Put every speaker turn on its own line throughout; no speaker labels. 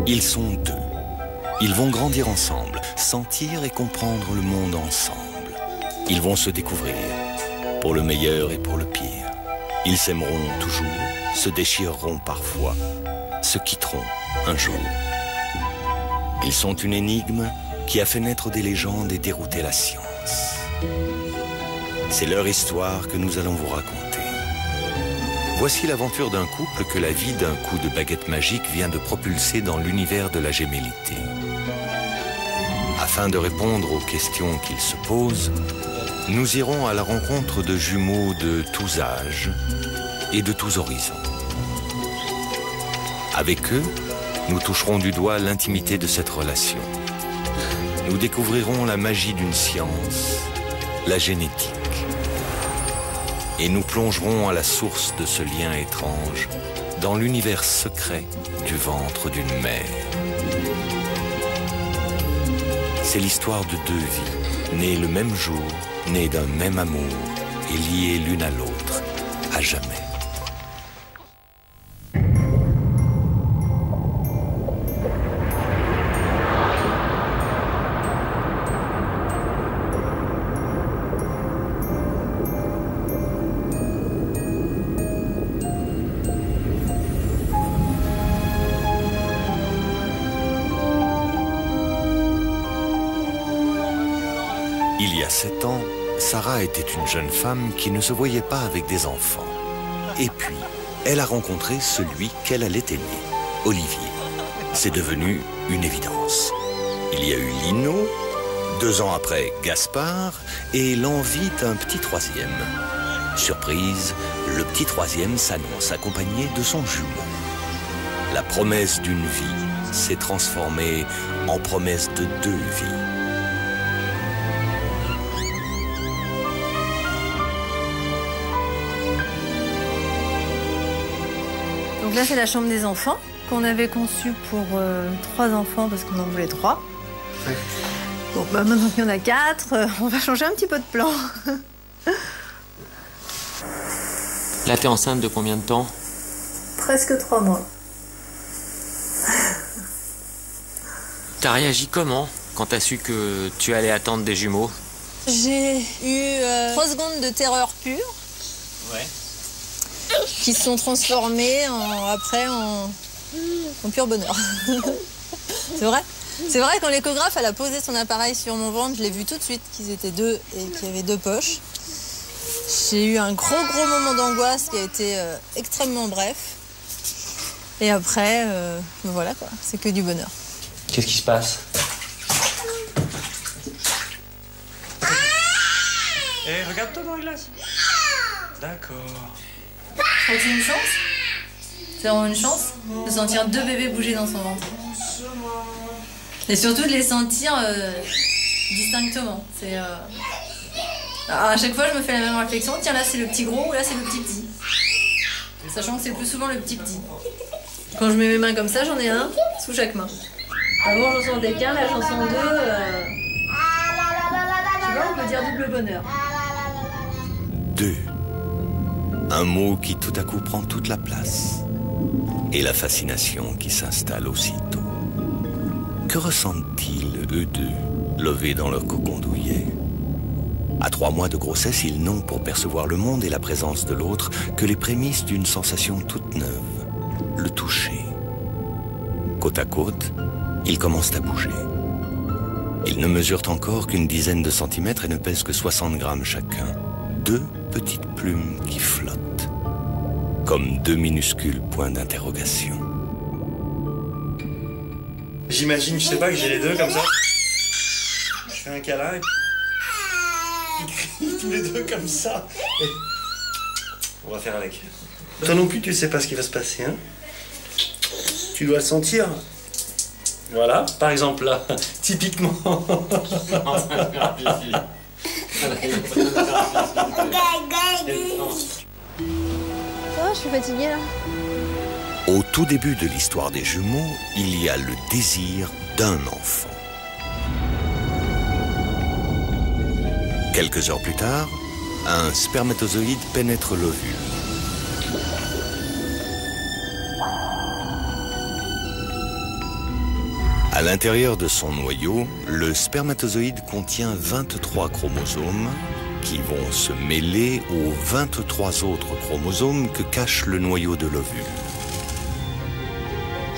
Ils sont deux. Ils vont grandir ensemble, sentir et comprendre le monde ensemble. Ils vont se découvrir, pour le meilleur et pour le pire. Ils s'aimeront toujours, se déchireront parfois, se quitteront un jour. Ils sont une énigme qui a fait naître des légendes et dérouté la science. C'est leur histoire que nous allons vous raconter. Voici l'aventure d'un couple que la vie d'un coup de baguette magique vient de propulser dans l'univers de la gémellité. Afin de répondre aux questions qu'ils se posent, nous irons à la rencontre de jumeaux de tous âges et de tous horizons. Avec eux, nous toucherons du doigt l'intimité de cette relation. Nous découvrirons la magie d'une science, la génétique. Et nous plongerons à la source de ce lien étrange, dans l'univers secret du ventre d'une mère. C'est l'histoire de deux vies, nées le même jour, nées d'un même amour et liées l'une à l'autre, à jamais. Il y a 7 ans, Sarah était une jeune femme qui ne se voyait pas avec des enfants. Et puis, elle a rencontré celui qu'elle allait aimer, Olivier. C'est devenu une évidence. Il y a eu Lino, 2 ans après Gaspard, et l'envie d'un petit troisième. Surprise, le petit troisième s'annonce accompagné de son jumeau. La promesse d'une vie s'est transformée en promesse de 2 vies.
Donc là, c'est la chambre des enfants qu'on avait conçue pour 3 enfants parce qu'on en voulait 3. Ouais. Bon, bah, maintenant qu'il y en a 4, on va changer un petit peu de plan.
Là, t'es enceinte de combien de temps?
Presque 3 mois.
T'as réagi comment quand t'as su que tu allais attendre des jumeaux?
J'ai eu 3 secondes de terreur pure.
Ouais.
Qui se sont transformés après en pur bonheur. C'est vrai. C'est vrai, quand l'échographe elle a posé son appareil sur mon ventre, je l'ai vu tout de suite qu'ils étaient 2 et qu'il y avait 2 poches. J'ai eu un gros moment d'angoisse qui a été extrêmement bref. Et après, voilà quoi, c'est que du bonheur.
Qu'est-ce qui se passe?
Eh, regarde-toi dans la glace. D'accord.
Je crois que c'est une chance. C'est vraiment une chance de sentir 2 bébés bouger dans son ventre. Et surtout de les sentir distinctement. Alors à chaque fois, je me fais la même réflexion. Tiens, là, c'est le petit gros ou là, c'est le petit petit. Sachant que c'est plus souvent le petit petit. Quand je mets mes mains comme ça, j'en ai un sous chaque main. Avant, j'en sentais qu'un, là, j'en sens 2. Je sais pas, on peut dire double bonheur.
2. Un mot qui tout à coup prend toute la place. Et la fascination qui s'installe aussitôt. Que ressentent-ils, eux deux, levés dans leur cocon douillet? À 3 mois de grossesse, ils n'ont pour percevoir le monde et la présence de l'autre que les prémices d'une sensation toute neuve, le toucher. Côte à côte, ils commencent à bouger. Ils ne mesurent encore qu'une dizaine de centimètres et ne pèsent que 60 grammes chacun. 2 petites plumes qui flottent, comme 2 minuscules points d'interrogation.
J'imagine, je sais pas, que j'ai les 2 comme ça. Je fais un câlin et ils crient tous les 2 comme ça. Et on va faire avec. Toi non plus, tu sais pas ce qui va se passer, hein? Tu dois le sentir. Voilà, par exemple là, typiquement.
Je suis fatiguée là.
Au tout début de l'histoire des jumeaux, il y a le désir d'un enfant. Quelques heures plus tard, un spermatozoïde pénètre l'ovule. À l'intérieur de son noyau, le spermatozoïde contient 23 chromosomes qui vont se mêler aux 23 autres chromosomes que cache le noyau de l'ovule.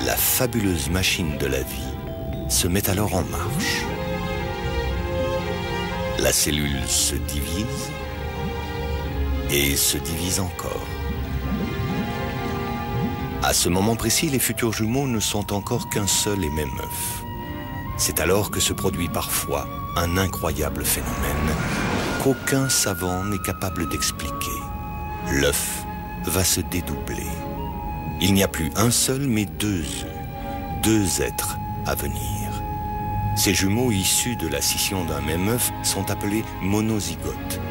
La fabuleuse machine de la vie se met alors en marche. La cellule se divise et se divise encore. À ce moment précis, les futurs jumeaux ne sont encore qu'un seul et même œuf. C'est alors que se produit parfois un incroyable phénomène qu'aucun savant n'est capable d'expliquer. L'œuf va se dédoubler. Il n'y a plus un seul mais deux œufs, deux êtres à venir. Ces jumeaux issus de la scission d'un même œuf sont appelés monozygotes.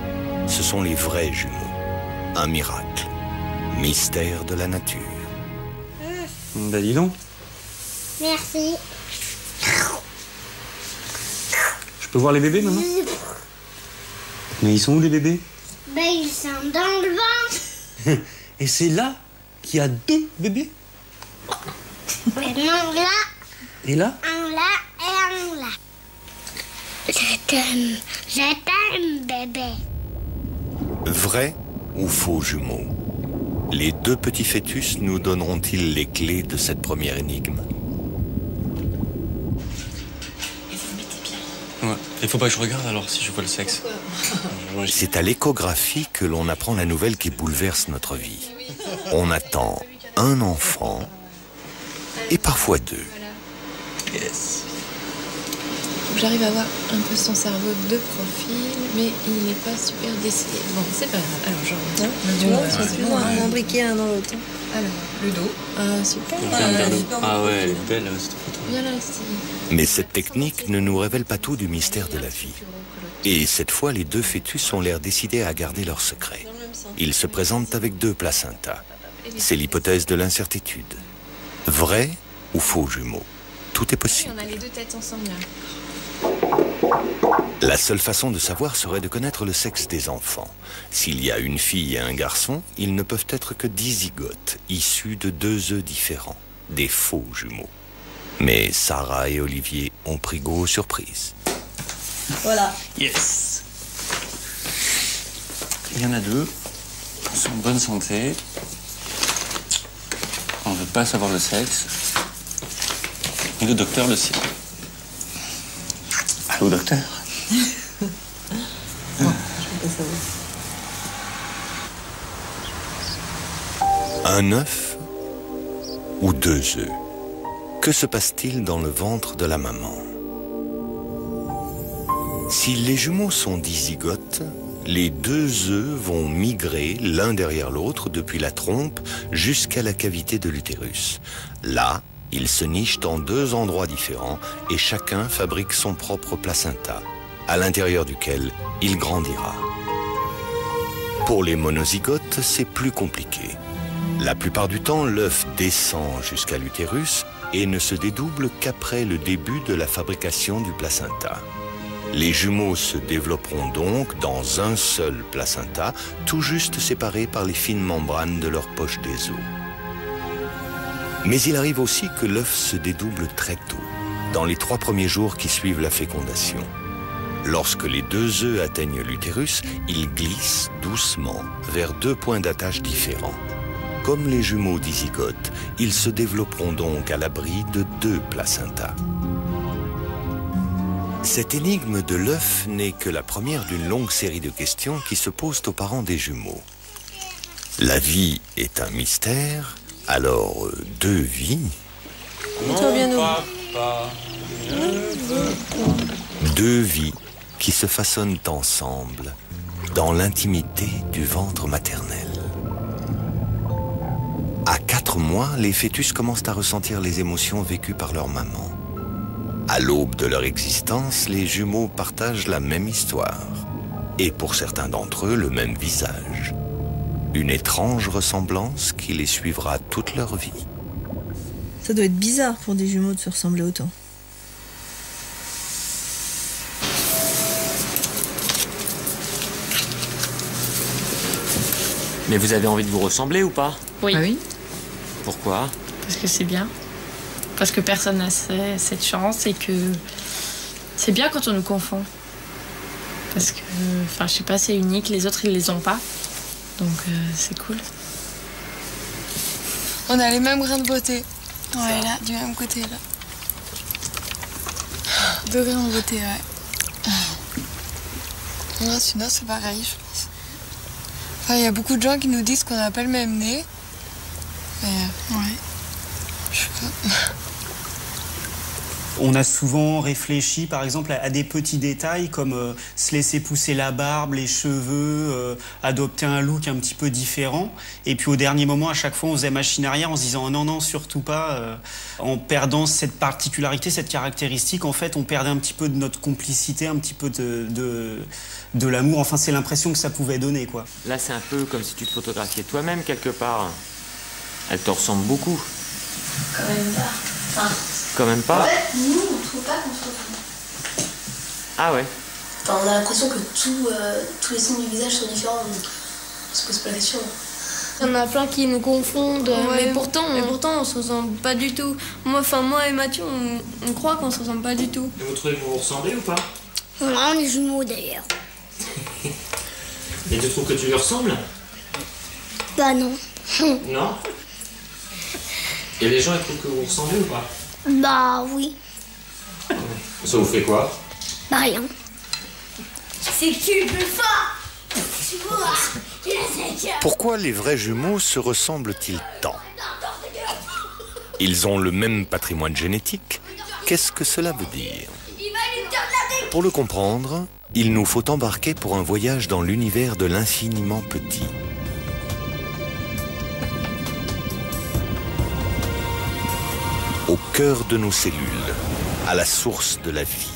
Ce sont les vrais jumeaux. Un miracle, mystère de la nature.
Bah dis donc.
Merci.
Je peux voir les bébés, maman? Mais ils sont où les bébés?
Ben ils sont dans le ventre.
Et c'est là qu'il y a deux bébés?
Maintenant là,
Et là?
un là et un là. Je t'aime bébé.
Vrai ou faux jumeaux? Les deux petits fœtus nous donneront-ils les clés de cette première énigme?
Ouais. Il faut pas que je regarde alors si je vois le sexe.
C'est à l'échographie que l'on apprend la nouvelle qui bouleverse notre vie. On attend un enfant et parfois deux.
Yes.
Faut que j'arrive à voir un peu son cerveau de profil, mais il n'est pas super décidé. Bon, c'est pas grave. Alors, je reviens.
Tu vois, ils sont plus loin, imbriqués un dans l'autre.
Alors, le dos. Ah, super.
Ah ouais, elle est belle cette photo.
Bien là, Steve.
Mais cette technique ne nous révèle pas tout du mystère de la vie. Et cette fois, les deux fœtus ont l'air décidés à garder leur secret. Ils se présentent avec deux placentas. C'est l'hypothèse de l'incertitude. Vrai ou faux jumeaux? Tout est possible.
On a les deux têtes ensemble là.
La seule façon de savoir serait de connaître le sexe des enfants. S'il y a une fille et un garçon, ils ne peuvent être que dizygotes, issus de deux œufs différents, des faux jumeaux. Mais Sarah et Olivier ont pris goût aux surprises.
Voilà.
Yes. Il y en a deux. Ils sont en bonne santé. On ne veut pas savoir le sexe. Et le docteur le sait. Allô, docteur?
Un œuf ou deux œufs? Que se passe-t-il dans le ventre de la maman? Si les jumeaux sont dizygotes, les deux œufs vont migrer l'un derrière l'autre depuis la trompe jusqu'à la cavité de l'utérus. Là, ils se nichent en deux endroits différents et chacun fabrique son propre placenta, à l'intérieur duquel il grandira. Pour les monozygotes, c'est plus compliqué. La plupart du temps, l'œuf descend jusqu'à l'utérus et ne se dédouble qu'après le début de la fabrication du placenta. Les jumeaux se développeront donc dans un seul placenta, tout juste séparés par les fines membranes de leur poche des os. Mais il arrive aussi que l'œuf se dédouble très tôt, dans les 3 premiers jours qui suivent la fécondation. Lorsque les deux œufs atteignent l'utérus, ils glissent doucement vers 2 points d'attache différents. Comme les jumeaux dizygotes, ils se développeront donc à l'abri de 2 placentas. Cette énigme de l'œuf n'est que la première d'une longue série de questions qui se posent aux parents des jumeaux. La vie est un mystère, alors 2 vies.
Toi bien nous.
2 vies qui se façonnent ensemble dans l'intimité du ventre maternel. À 4 mois, les fœtus commencent à ressentir les émotions vécues par leur maman. À l'aube de leur existence, les jumeaux partagent la même histoire. Et pour certains d'entre eux, le même visage. Une étrange ressemblance qui les suivra toute leur vie.
Ça doit être bizarre pour des jumeaux de se ressembler autant.
Mais vous avez envie de vous ressembler ou pas?
Oui.
Ah oui?
Pourquoi?
parce que c'est bien. Parce que personne n'a cette chance et que c'est bien quand on nous confond. Parce que, enfin, je sais pas, c'est unique, les autres ils les ont pas. Donc c'est cool.
On a les mêmes grains de beauté. Ouais, là, du même côté, là. 2 grains de beauté, ouais. Non, sinon, c'est pareil, je pense. Enfin, il y a beaucoup de gens qui nous disent qu'on n'a pas le même nez. Mais, ouais. Je sais pas.
On a souvent réfléchi, par exemple, à des petits détails comme se laisser pousser la barbe, les cheveux, adopter un look un petit peu différent. Et puis au dernier moment, à chaque fois, on faisait machine arrière en se disant non, non, surtout pas. En perdant cette particularité, cette caractéristique, en fait, on perdait un petit peu de notre complicité, un petit peu de l'amour. Enfin, c'est l'impression que ça pouvait donner, quoi.
Là, c'est un peu comme si tu te photographiais toi-même quelque part. Elle te ressemble beaucoup.
Quand même pas. Enfin,
quand même pas.
En fait, nous, on trouve pas qu'on se ressemble.
Ah ouais.
Enfin, on a l'impression que tous les signes du visage sont différents, donc on se pose pas la question.
Il y en a plein qui nous confondent, mais pourtant on se ressemble pas du tout. Moi et Mathieu, on croit qu'on se ressemble pas du tout.
Et vous trouvez que vous vous ressemblez ou pas?
On est jumeaux d'ailleurs.
Et tu trouves que tu lui ressembles?
Bah non.
Non. Et les gens ils trouvent que vous ressemblez ou pas?
Bah oui.
Ça vous fait quoi?
Bah rien. C'est que tu es plus fort. Tu vois, tu sais que...
Pourquoi les vrais jumeaux se ressemblent-ils tant? Ils ont le même patrimoine génétique. Qu'est-ce que cela veut dire? Pour le comprendre, il nous faut embarquer pour un voyage dans l'univers de l'infiniment petit. Au cœur de nos cellules, à la source de la vie.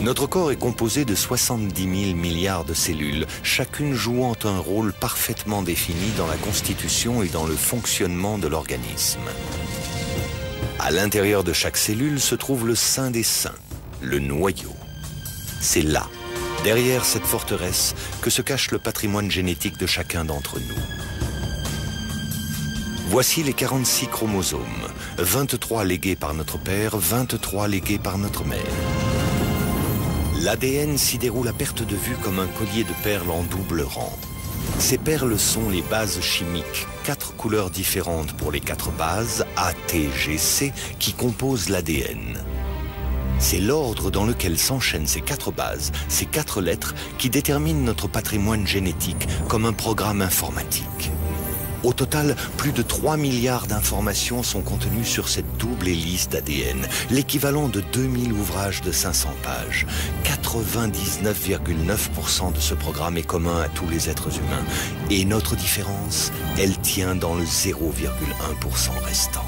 Notre corps est composé de 70 000 milliards de cellules, chacune jouant un rôle parfaitement défini dans la constitution et dans le fonctionnement de l'organisme. À l'intérieur de chaque cellule se trouve le sein des seins, le noyau. C'est là, derrière cette forteresse, que se cache le patrimoine génétique de chacun d'entre nous. Voici les 46 chromosomes, 23 légués par notre père, 23 légués par notre mère. L'ADN s'y déroule à perte de vue comme un collier de perles en double rang. Ces perles sont les bases chimiques, 4 couleurs différentes pour les 4 bases, A, T, G, C, qui composent l'ADN. C'est l'ordre dans lequel s'enchaînent ces 4 bases, ces 4 lettres, qui déterminent notre patrimoine génétique comme un programme informatique. Au total, plus de 3 milliards d'informations sont contenues sur cette double hélice d'ADN, l'équivalent de 2000 ouvrages de 500 pages. 99,9% de ce programme est commun à tous les êtres humains. Et notre différence, elle tient dans le 0,1% restant.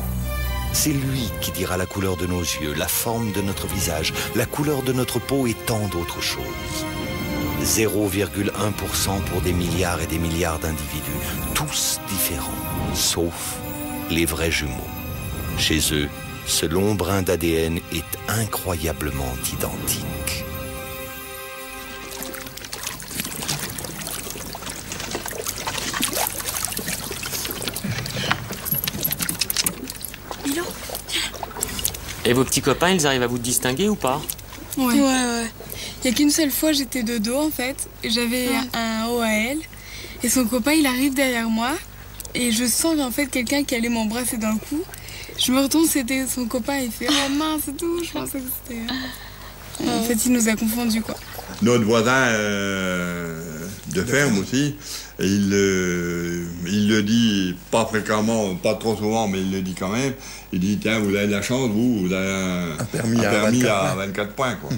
C'est lui qui dira la couleur de nos yeux, la forme de notre visage, la couleur de notre peau et tant d'autres choses. 0,1% pour des milliards et des milliards d'individus, tous différents, sauf les vrais jumeaux. Chez eux, ce long brin d'ADN est incroyablement identique.
Et vos petits copains, ils arrivent à vous distinguer ou pas?
Ouais. Il n'y a qu'une seule fois, j'étais de dos en fait. J'avais un OAL et son copain il arrive derrière moi et je sens en fait quelqu'un qui allait m'embrasser dans le cou. Je me retourne, c'était son copain, il fait oh mince et tout. Je pensais que c'était. En fait, il nous a confondus quoi.
Notre voisin de ferme aussi, il le dit pas fréquemment, pas trop souvent, mais il le dit quand même. Il dit tiens, vous avez de la chance, vous avez un permis à 24 points quoi.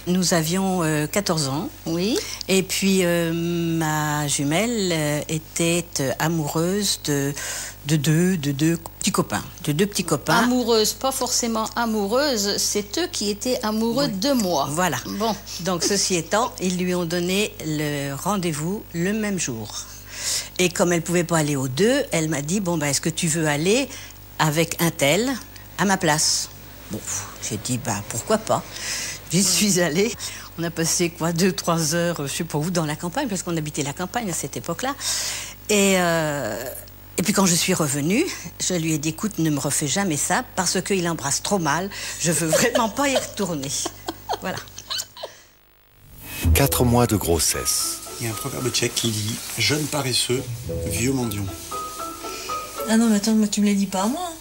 Nous avions 14 ans, oui. Et puis ma jumelle était amoureuse de deux petits copains.
Amoureuse, pas forcément amoureuse, c'est eux qui étaient amoureux de moi.
Voilà.
Bon.
Donc ceci étant, ils lui ont donné le rendez-vous le même jour. Et comme elle ne pouvait pas aller aux deux, elle m'a dit bon est-ce que tu veux aller avec un tel à ma place? Bon, j'ai dit pourquoi pas. J'y suis allée. On a passé 2-3 heures, je sais pas où, dans la campagne, parce qu'on habitait la campagne à cette époque-là. Et Et puis quand je suis revenue, je lui ai dit, écoute, ne me refais jamais ça parce qu'il embrasse trop mal. Je veux vraiment pas y retourner. Voilà.
4 mois de grossesse.
Il y a un proverbe tchèque qui dit « jeune paresseux, vieux mendiant ».
Ah non, mais attends, moi, tu me les dis pas à moi.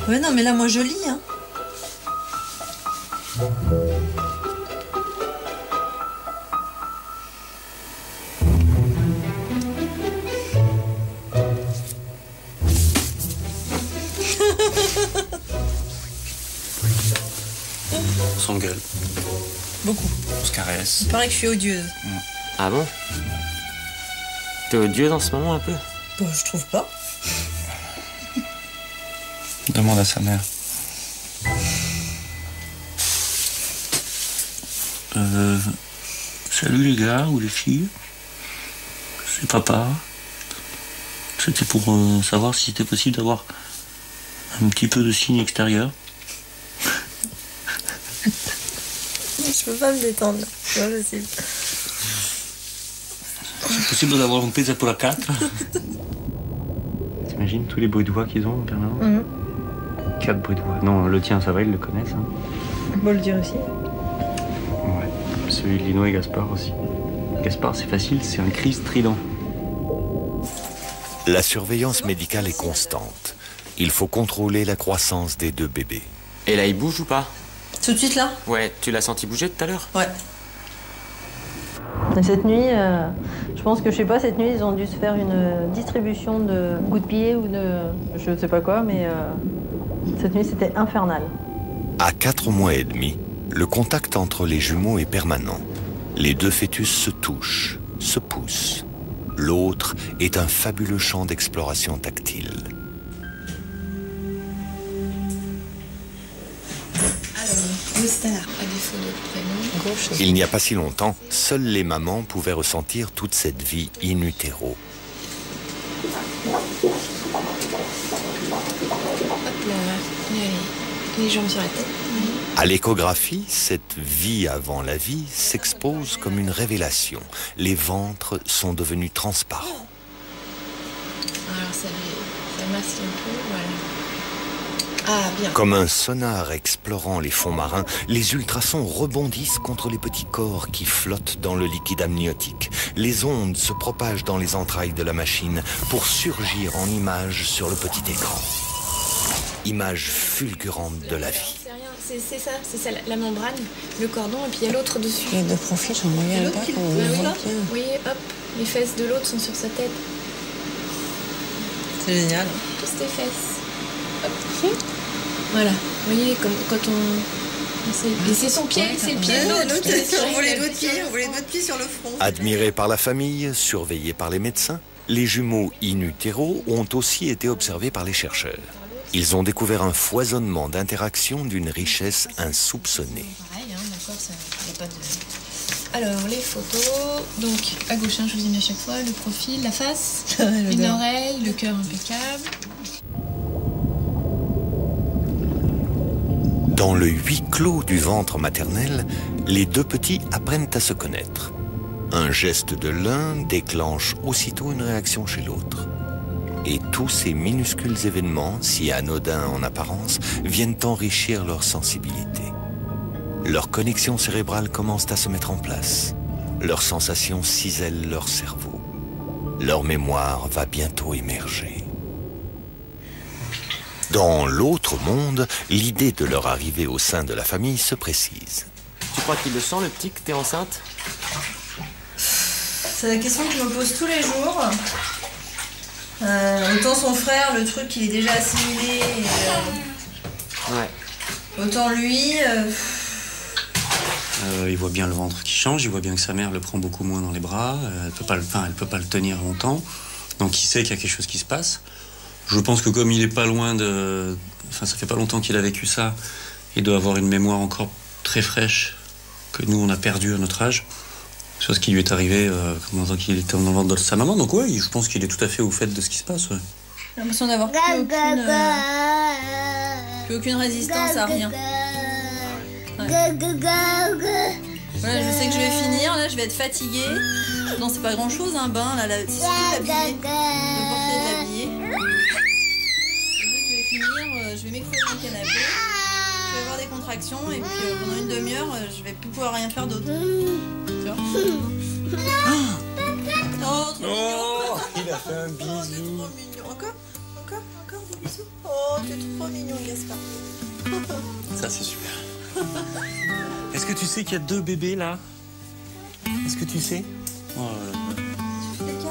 Ouais, non, mais là, moi, je lis. Hein.
On s'engueule.
Beaucoup.
On se caresse.
Il paraît que je suis odieuse.
Ah bon? T'es odieuse en ce moment un peu?
Bon, je trouve pas.
Demande à sa mère. Salut les gars ou les filles. C'est papa. C'était pour savoir si c'était possible d'avoir un petit peu de signe extérieur.
Je peux pas me détendre, c'est pas possible.
C'est possible d'avoir une pizza pour la 4. T'imagines tous les bruits de voix qu'ils ont en permanence? 4 bruits de voix. Non, le tien, ça va, ils le connaissent. Hein.
Bon, le dire aussi.
Ouais, celui de Lino et Gaspard aussi. Gaspard, c'est facile, c'est un cri strident.
La surveillance médicale est constante. Il faut contrôler la croissance des 2 bébés.
Et là, il bouge ou pas?
Tout de suite là?
Ouais, tu l'as senti bouger tout à l'heure?
Ouais. Et cette nuit, je pense que, je sais pas, cette nuit, ils ont dû se faire une distribution de coups de pied ou de... je sais pas quoi, mais cette nuit, c'était infernal.
À 4 mois et demi, le contact entre les jumeaux est permanent. Les 2 fœtus se touchent, se poussent. L'autre est un fabuleux champ d'exploration tactile. Il n'y a pas si longtemps, seules les mamans pouvaient ressentir toute cette vie in utero.
Hop là, les jambes sur la tête.
À l'échographie, cette vie avant la vie s'expose comme une révélation. Les ventres sont devenus transparents.
Alors ça masque un peu, voilà. Ah, bien.
Comme un sonar explorant les fonds marins, les ultrasons rebondissent contre les petits corps qui flottent dans le liquide amniotique. Les ondes se propagent dans les entrailles de la machine pour surgir en images sur le petit écran. Images fulgurantes de la vie.
C'est ça, la membrane, le cordon, et puis il y a l'autre dessus.
Il y a 2 profils, j'en regarde pas.
Vous voyez, hop, les fesses de l'autre sont sur sa tête.
C'est génial.
Juste les fesses. Hop. Voilà, vous voyez, comme quand on... Et c'est son pied, c'est le pied de l'autre.
On voit les doigts de pied sur le front.
Admirés par la famille, surveillés par les médecins, les jumeaux in utero ont aussi été observés par les chercheurs. Ils ont découvert un foisonnement d'interactions d'une richesse insoupçonnée.
Pareil, hein, d'accord, ça n'y a pas de... Alors, les photos, donc à gauche, hein, je vous ai mis à chaque fois, le profil, la face, une oreille, le cœur impeccable.
Dans le huis clos du ventre maternel, les 2 petits apprennent à se connaître. Un geste de l'un déclenche aussitôt une réaction chez l'autre. Et tous ces minuscules événements, si anodins en apparence, viennent enrichir leur sensibilité. Leurs connexions cérébrales commencent à se mettre en place. Leurs sensations cisèlent leur cerveau. Leur mémoire va bientôt émerger. Dans l'autre monde, l'idée de leur arrivée au sein de la famille se précise.
Tu crois qu'il le sent, le petit, que t'es enceinte?
C'est la question que je me pose tous les jours. Autant son frère, le truc, il est déjà assimilé.
Ouais.
Autant lui...
Il voit bien le ventre qui change, il voit bien que sa mère le prend beaucoup moins dans les bras. Elle peut pas le tenir longtemps. Donc il sait qu'il y a quelque chose qui se passe. Je pense que comme il est pas loin de... Enfin, ça fait pas longtemps qu'il a vécu ça. Il doit avoir une mémoire encore très fraîche que nous, on a perdu à notre âge. Chose qui lui est arrivée pendant qu'il était dans le ventre de sa maman. Donc ouais, je pense qu'il est tout à fait au fait de ce qui se passe. Ouais.
J'ai l'impression d'avoir plus aucune résistance à rien. Ouais. Voilà, je sais que je vais finir, là je vais être fatiguée. Non, c'est pas grand chose un bain, là, c'est surtout l'habiller. Le porter de l'habiller. contraction et puis pendant une demi-heure, je vais plus pouvoir rien faire d'autre. Tu vois? Oh, trop mignon.
Il a fait un bisou.
Oh, t'es trop mignon. Encore des bisous. Oh, t'es trop mignon, Gaspard.
Ça, c'est super. Est-ce que tu sais qu'il y a 2 bébés là? Est-ce que tu sais?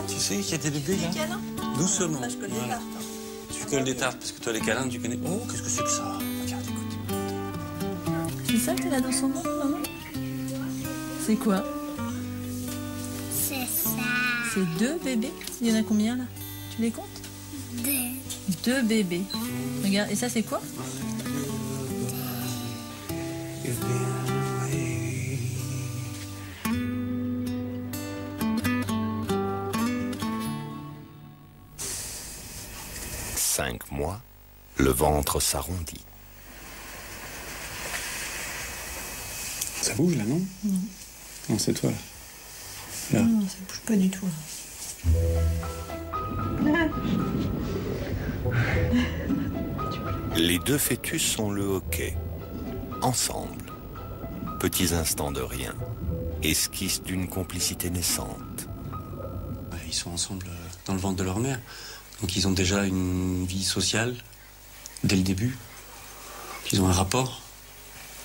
Tu sais qu'il y a des bébés là?
Des câlins?
Doucement.
Moi, je colle des
Voilà.
tartes.
Tu colles des tartes parce que toi les câlins tu connais. Oh, qu'est-ce que c'est que ça? Regarde, écoute.
C'est ça que t'as là dans son ventre, maman? C'est quoi?
C'est ça.
C'est 2 bébés? Il y en a combien là? Tu les comptes? 2 bébés. Regarde, et ça c'est quoi?
Cinq mois, le ventre s'arrondit.
Ça bouge là, non? Non, c'est toi là. Là.
Non, ça bouge pas du tout.
Les 2 fœtus sont le hockey, ensemble. Petits instants de rien, esquisse d'une complicité naissante.
Ils sont ensemble dans le ventre de leur mère. Donc ils ont déjà une vie sociale dès le début. Ils ont un rapport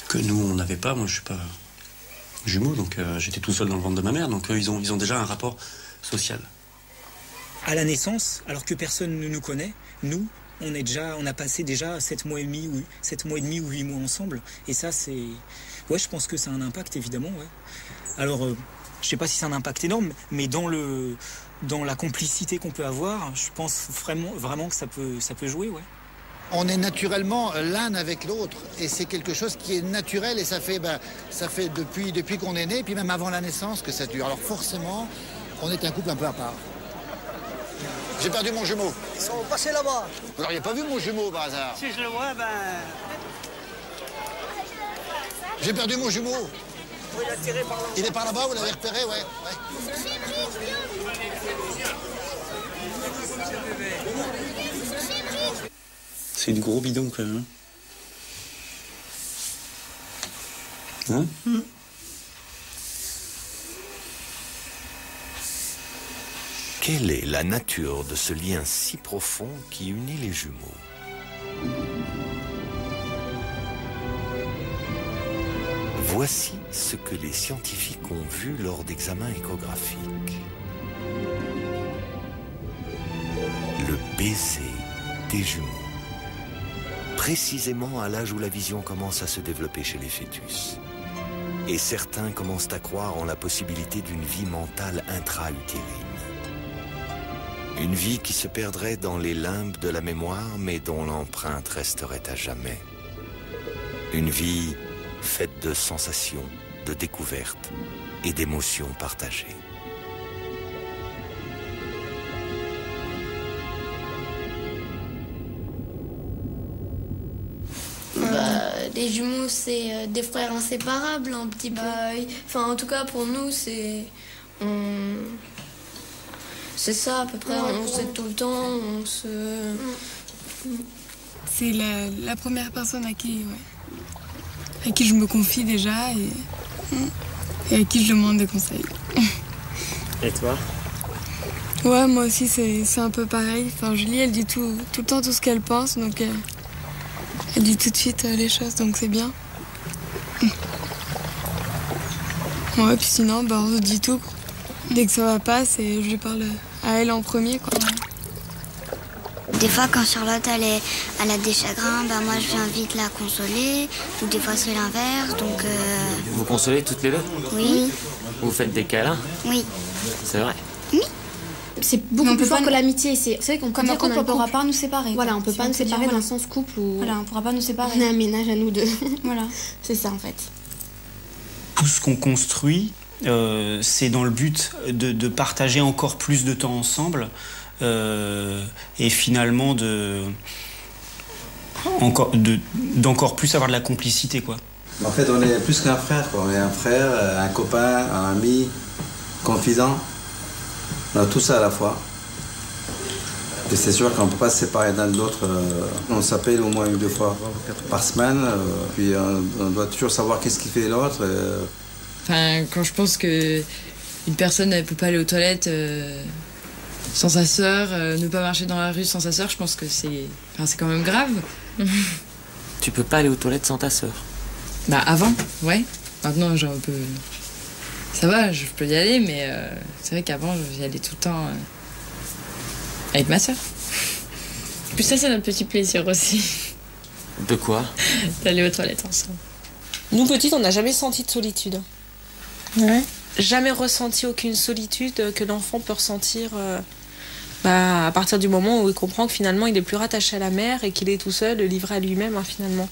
que nous, on n'avait pas. Moi, je suis pas jumeau, donc j'étais tout seul dans le ventre de ma mère. Donc eux, ils ont déjà un rapport social.
À la naissance, alors que personne ne nous connaît, nous, on a passé déjà 7 mois et demi ou 8 mois ensemble. Et ça, c'est... Ouais, je pense que ça a un impact, évidemment, ouais. Alors, je sais pas si c'est un impact énorme, mais dans la complicité qu'on peut avoir, je pense vraiment que ça peut jouer, ouais.
On est naturellement l'un avec l'autre et c'est quelque chose qui est naturel et ça fait depuis qu'on est né, puis même avant la naissance que ça dure. Alors forcément, on est un couple un peu à part. J'ai perdu mon jumeau.
Ils sont passés là-bas.
Vous n'auriez pas vu mon jumeau par hasard?
Si je le vois, ben...
J'ai perdu mon jumeau.
Oui, il a tiré par là-bas.
Il est par là-bas, vous l'avez repéré, ouais.
C'est du gros bidon quand même. Hein?
Quelle est la nature de ce lien si profond qui unit les jumeaux? Voici ce que les scientifiques ont vu lors d'examens échographiques. Le baiser des jumeaux. Précisément à l'âge où la vision commence à se développer chez les fœtus. Et certains commencent à croire en la possibilité d'une vie mentale intra-utérine. Une vie qui se perdrait dans les limbes de la mémoire, mais dont l'empreinte resterait à jamais. Une vie faite de sensations, de découvertes et d'émotions partagées.
Les jumeaux, c'est des frères inséparables, un petit peu. Enfin, en tout cas, pour nous, c'est ça, à peu près. On sait tout le temps, on se...
C'est la première personne à qui je me confie déjà et à qui je demande des conseils.
Et toi?
Ouais, moi aussi, c'est un peu pareil. Enfin, Julie, elle dit tout le temps tout ce qu'elle pense, donc... Elle dit tout de suite les choses, donc c'est bien. Ouais, puis sinon, on se dit tout. Dès que ça va pas, je lui parle à elle en premier, quoi.
Des fois, quand Charlotte elle a des chagrins, moi je viens vite la consoler. Ou des fois, c'est l'inverse, donc...
Vous consolez toutes les deux?
Oui.
Vous faites des câlins?
Oui.
C'est vrai?
Oui. C'est beaucoup plus fort que l'amitié. C'est vrai qu'on peut dire qu'on ne pourra pas nous séparer. Voilà, on peut pas nous séparer dans le sens couple ou... Voilà, on pourra pas nous séparer. On a un ménage à nous deux. Voilà, c'est ça en fait.
Tout ce qu'on construit, c'est dans le but de partager encore plus de temps ensemble et finalement d'encore plus avoir de la complicité, quoi.
En fait, on est plus qu'un frère, quoi. On est un frère, un copain, un ami, confident. On a tout ça à la fois. Et c'est sûr qu'on ne peut pas se séparer l'un de l'autre. On s'appelle au moins 1 ou 2 fois par semaine. Puis on doit toujours savoir qu'est-ce qu'il fait l'autre.
Enfin, quand je pense que une personne ne peut pas aller aux toilettes sans sa sœur, ne pas marcher dans la rue sans sa sœur, je pense que c'est quand même grave.
Tu peux pas aller aux toilettes sans ta sœur?
Bah avant, ouais. Maintenant, genre, ça va, je peux y aller, mais c'est vrai qu'avant, j'y allais tout le temps avec ma sœur. Puis ça, c'est notre petit plaisir aussi.
De quoi?
D'aller aux toilettes ensemble.
Nous, petites, on n'a jamais senti de solitude.
Ouais.
Jamais ressenti aucune solitude que l'enfant peut ressentir à partir du moment où il comprend que finalement, il est plus rattaché à la mère et qu'il est tout seul, livré à lui-même, finalement.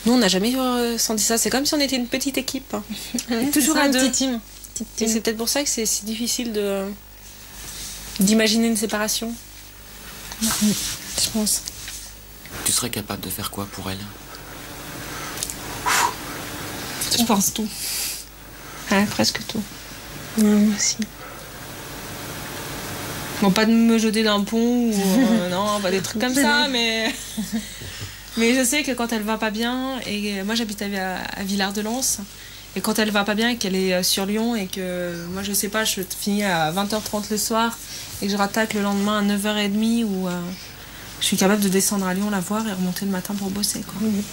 Nous, on n'a jamais ressenti ça. C'est comme si on était une petite équipe. Toujours à deux.
Team.
Et c'est peut-être pour ça que c'est si difficile d'imaginer une séparation. Je pense.
Tu serais capable de faire quoi pour elle?
Je pense tout. Ouais, presque tout. Ouais, moi aussi. Bon, pas de me jeter d'un pont ou non, pas des trucs comme ça, mais je sais que quand elle va pas bien, et moi j'habite à Villard-de-Lans, et quand elle va pas bien et qu'elle est sur Lyon et que moi je sais pas, je finis à 20h30 le soir et que je rattaque le lendemain à 9h30 où je suis capable de descendre à Lyon la voir et remonter le matin pour bosser, quoi. Oui.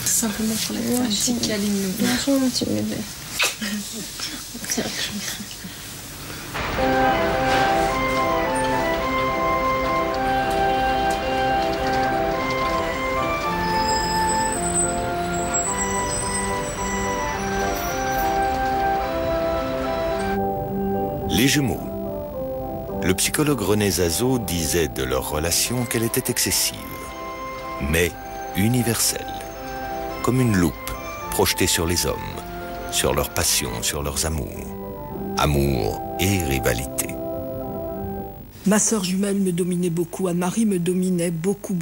Tout simplement pour la fatigue qui aligne nous.
Bonjour, mon petit bébé. C'est vrai que
Les jumeaux. Le psychologue René Zazot disait de leur relation qu'elle était excessive, mais universelle, comme une loupe projetée sur les hommes, sur leurs passions, sur leurs amours. Amour et rivalité.
Ma sœur jumelle me dominait beaucoup, Anne-Marie me dominait beaucoup,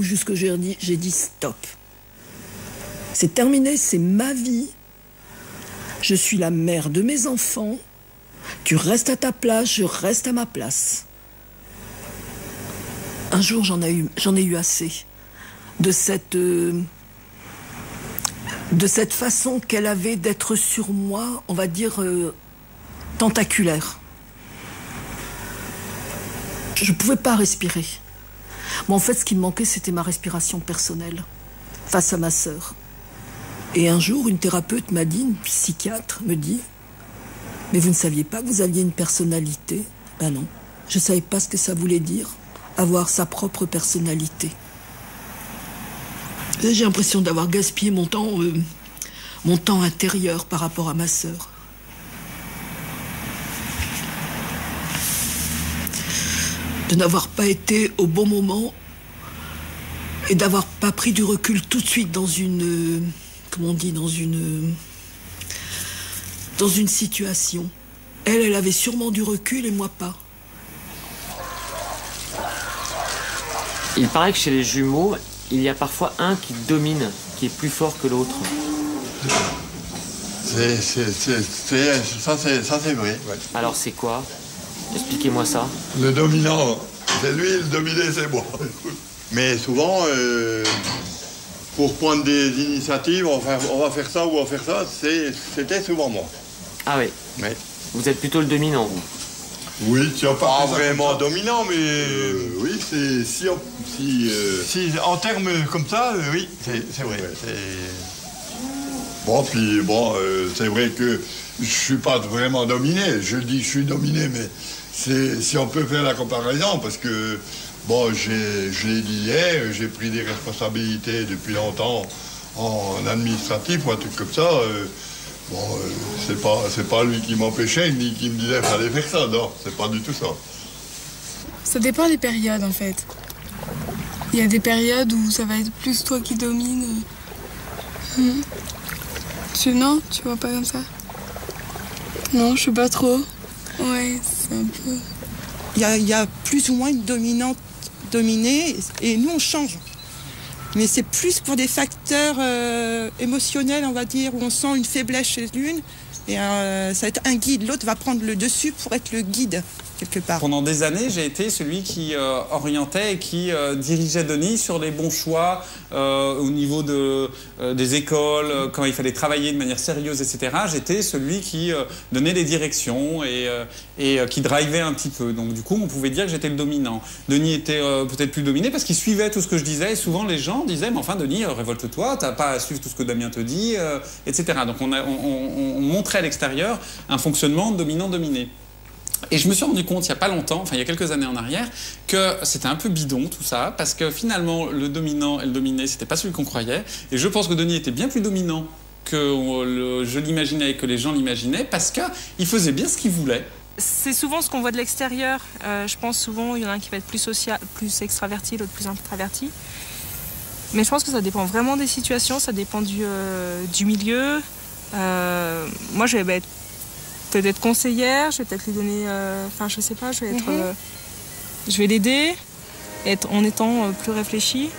jusque j'ai dit stop. C'est terminé, c'est ma vie. Je suis la mère de mes enfants. Tu restes à ta place, je reste à ma place. Un jour, j'en ai eu assez de cette façon qu'elle avait d'être sur moi, on va dire, tentaculaire. Je ne pouvais pas respirer. Mais en fait, ce qui me manquait, c'était ma respiration personnelle face à ma sœur. Et un jour, une thérapeute m'a dit, une psychiatre me dit, mais vous ne saviez pas que vous aviez une personnalité? Ben non, je ne savais pas ce que ça voulait dire, avoir sa propre personnalité. J'ai l'impression d'avoir gaspillé mon temps intérieur par rapport à ma sœur. De n'avoir pas été au bon moment et d'avoir pas pris du recul tout de suite dans une situation. Elle avait sûrement du recul et moi pas.
Il paraît que chez les jumeaux, il y a parfois un qui domine, qui est plus fort que l'autre.
Ça c'est vrai. Ouais.
Alors c'est quoi? Expliquez-moi ça.
Le dominant, c'est lui, le dominé, c'est moi. Mais souvent, pour prendre des initiatives, on va faire ça ou on va faire ça, c'était souvent moi.
Ah oui.
Ouais.
Vous êtes plutôt le dominant, vous?
Oui, tu n'as pas vraiment dominant, mais oui, si en termes comme ça, oui, c'est vrai. C'est vrai que je suis pas vraiment dominé. Je dis que je suis dominé, mais si on peut faire la comparaison, parce que je l'ai dit hier, j'ai pris des responsabilités depuis longtemps en administratif ou un truc comme ça. C'est pas lui qui m'empêchait ni qui me disait fallait faire ça, non, c'est pas du tout ça.
Ça dépend des périodes en fait. Il y a des périodes où ça va être plus toi qui domine. Non, tu vois pas comme ça? Non, je sais pas trop. Ouais, c'est un peu...
Il y a plus ou moins une dominante dominée et nous on change. Mais c'est plus pour des facteurs émotionnels, on va dire, où on sent une faiblesse chez l'une. Et ça va être un guide. L'autre va prendre le dessus pour être le guide. quelque part.
Pendant des années, j'ai été celui qui orientait et qui dirigeait Denis sur les bons choix au niveau des écoles, quand il fallait travailler de manière sérieuse, etc. J'étais celui qui donnait les directions et qui drivait un petit peu. Donc du coup, on pouvait dire que j'étais le dominant. Denis était peut-être plus dominé parce qu'il suivait tout ce que je disais. Et souvent, les gens disaient, mais enfin, Denis, révolte-toi, t'as pas à suivre tout ce que Damien te dit, etc. Donc on montrait à l'extérieur un fonctionnement dominant-dominé. Et je me suis rendu compte il n'y a pas longtemps, enfin il y a quelques années en arrière, que c'était un peu bidon tout ça, parce que finalement le dominant et le dominé, c'était pas celui qu'on croyait. Et je pense que Denis était bien plus dominant que je l'imaginais et que les gens l'imaginaient, parce qu'il faisait bien ce qu'il voulait.
C'est souvent ce qu'on voit de l'extérieur. Je pense souvent il y en a un qui va être plus social, plus extraverti, l'autre plus introverti. Mais je pense que ça dépend vraiment des situations, ça dépend du milieu. Moi je vais peut-être conseillère, je vais peut-être lui donner, je sais pas, je vais l'aider en étant plus réfléchie.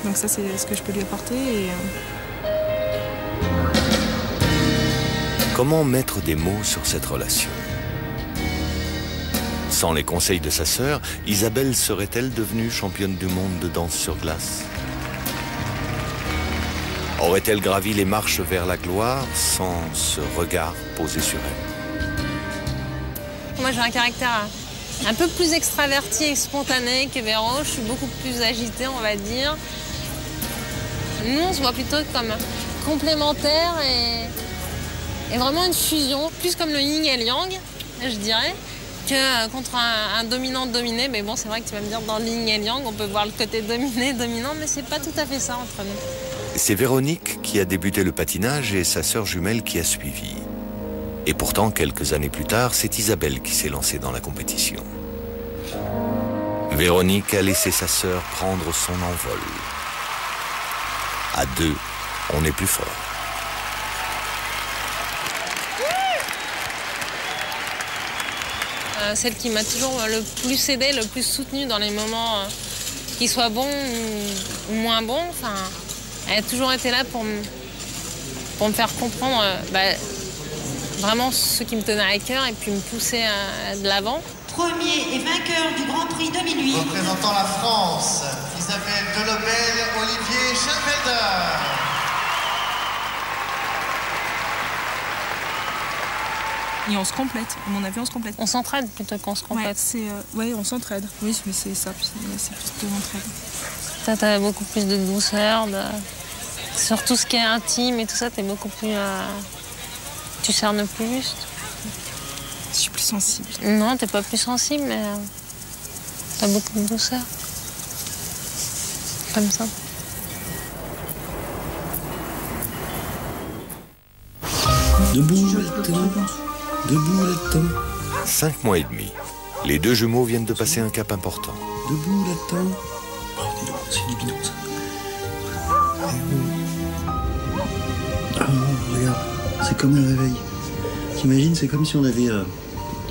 Donc ça, c'est ce que je peux lui apporter.
Comment mettre des mots sur cette relation? Sans les conseils de sa sœur, Isabelle serait-elle devenue championne du monde de danse sur glace? Aurait-elle gravi les marches vers la gloire sans ce regard posé sur elle?
Moi, j'ai un caractère un peu plus extraverti et spontané que Véro. Je suis beaucoup plus agitée, on va dire. Nous, on se voit plutôt comme complémentaires et vraiment une fusion, plus comme le yin et le yang, je dirais, que contre un dominant-dominé. Mais bon, c'est vrai que tu vas me dire, dans le yin et le yang, on peut voir le côté dominé-dominant, mais c'est pas tout à fait ça entre nous.
C'est Véronique qui a débuté le patinage et sa sœur jumelle qui a suivi. Et pourtant, quelques années plus tard, c'est Isabelle qui s'est lancée dans la compétition. Véronique a laissé sa sœur prendre son envol. À deux, on est plus fort.
Celle qui m'a toujours le plus aidée, le plus soutenue dans les moments qui soient bons ou moins bons. Enfin, elle a toujours été là pour me faire comprendre vraiment ce qui me tenait à cœur et puis me pousser de l'avant.
Premier et vainqueur du Grand Prix 2008.
Représentant la France, Isabelle Delobel, Olivier Schenfelder.
Et on se complète, à mon avis, on se complète.
On s'entraide plutôt qu'on se complète.
Ouais, on s'entraide. Oui, mais c'est ça, c'est plutôt l'entraide.
Toi, t'as beaucoup plus de douceur, sur tout ce qui est intime et tout ça, t'es beaucoup plus... Tu cernes plus juste.
Je suis plus sensible.
Non, t'es pas plus sensible, mais t'as beaucoup de douceur. Comme ça.
Debout le temps, debout le temps. 5 mois et demi. Les deux jumeaux viennent de passer un cap important.
Debout le temps. Oh, dis donc, c'est du bidon ça. Oh, regarde, c'est comme un réveil. T'imagines, c'est comme si on avait...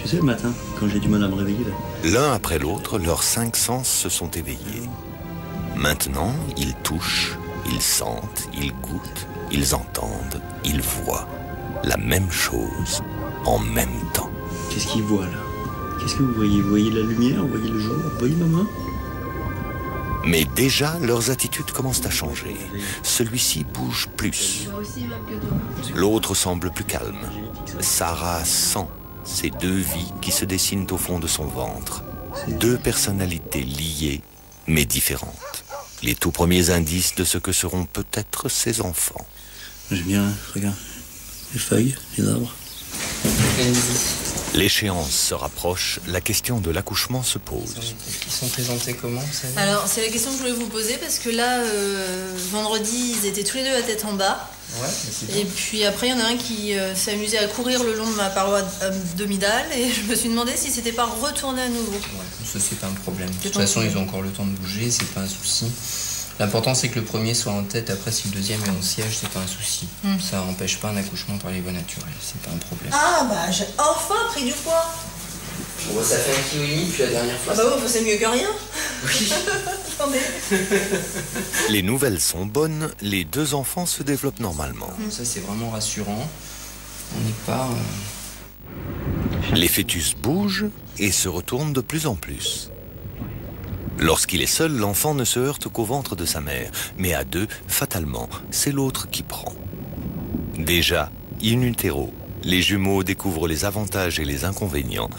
tu sais, le matin, quand j'ai du mal à me réveiller, là.
L'un après l'autre, leurs 5 sens se sont éveillés. Maintenant, ils touchent, ils sentent, ils goûtent, ils entendent, ils voient la même chose en même temps.
Qu'est-ce qu'ils voient, là? Qu'est-ce que vous voyez? Vous voyez la lumière? Vous voyez le jour? Vous voyez ma main?
Mais déjà, leurs attitudes commencent à changer. Celui-ci bouge plus. L'autre semble plus calme. Sarah sent ces deux vies qui se dessinent au fond de son ventre. Deux personnalités liées, mais différentes. Les tout premiers indices de ce que seront peut-être ses enfants.
J'aime bien, regarde, les feuilles, les arbres.
L'échéance se rapproche, la question de l'accouchement se pose.
Ils sont présentés comment?
Alors, c'est la question que je voulais vous poser parce que là, vendredi, ils étaient tous les deux à tête en bas.
Ouais, c'est bien.
Et puis après, il y en a un qui s'est amusé à courir le long de ma paroi abdominale et je me suis demandé si c'était pas retourné à nouveau.
Ouais, ça, c'est pas un problème. De toute façon, ils ont encore le temps de bouger, c'est pas un souci. L'important, c'est que le premier soit en tête. Après, si le deuxième est en siège, c'est pas un souci. Ça n'empêche pas un accouchement par les voies naturelles. C'est pas un problème.
Ah, bah, j'ai enfin pris du poids.
Bon, ça fait 1,5 kg puis la dernière fois.
Ah, bah, c'est mieux que rien.
Oui.
Les nouvelles sont bonnes, les deux enfants se développent normalement.
Ça, c'est vraiment rassurant. On n'est pas...
Les fœtus bougent et se retournent de plus en plus. Lorsqu'il est seul, l'enfant ne se heurte qu'au ventre de sa mère, mais à deux, fatalement, c'est l'autre qui prend. Déjà, in utero, les jumeaux découvrent les avantages et les inconvénients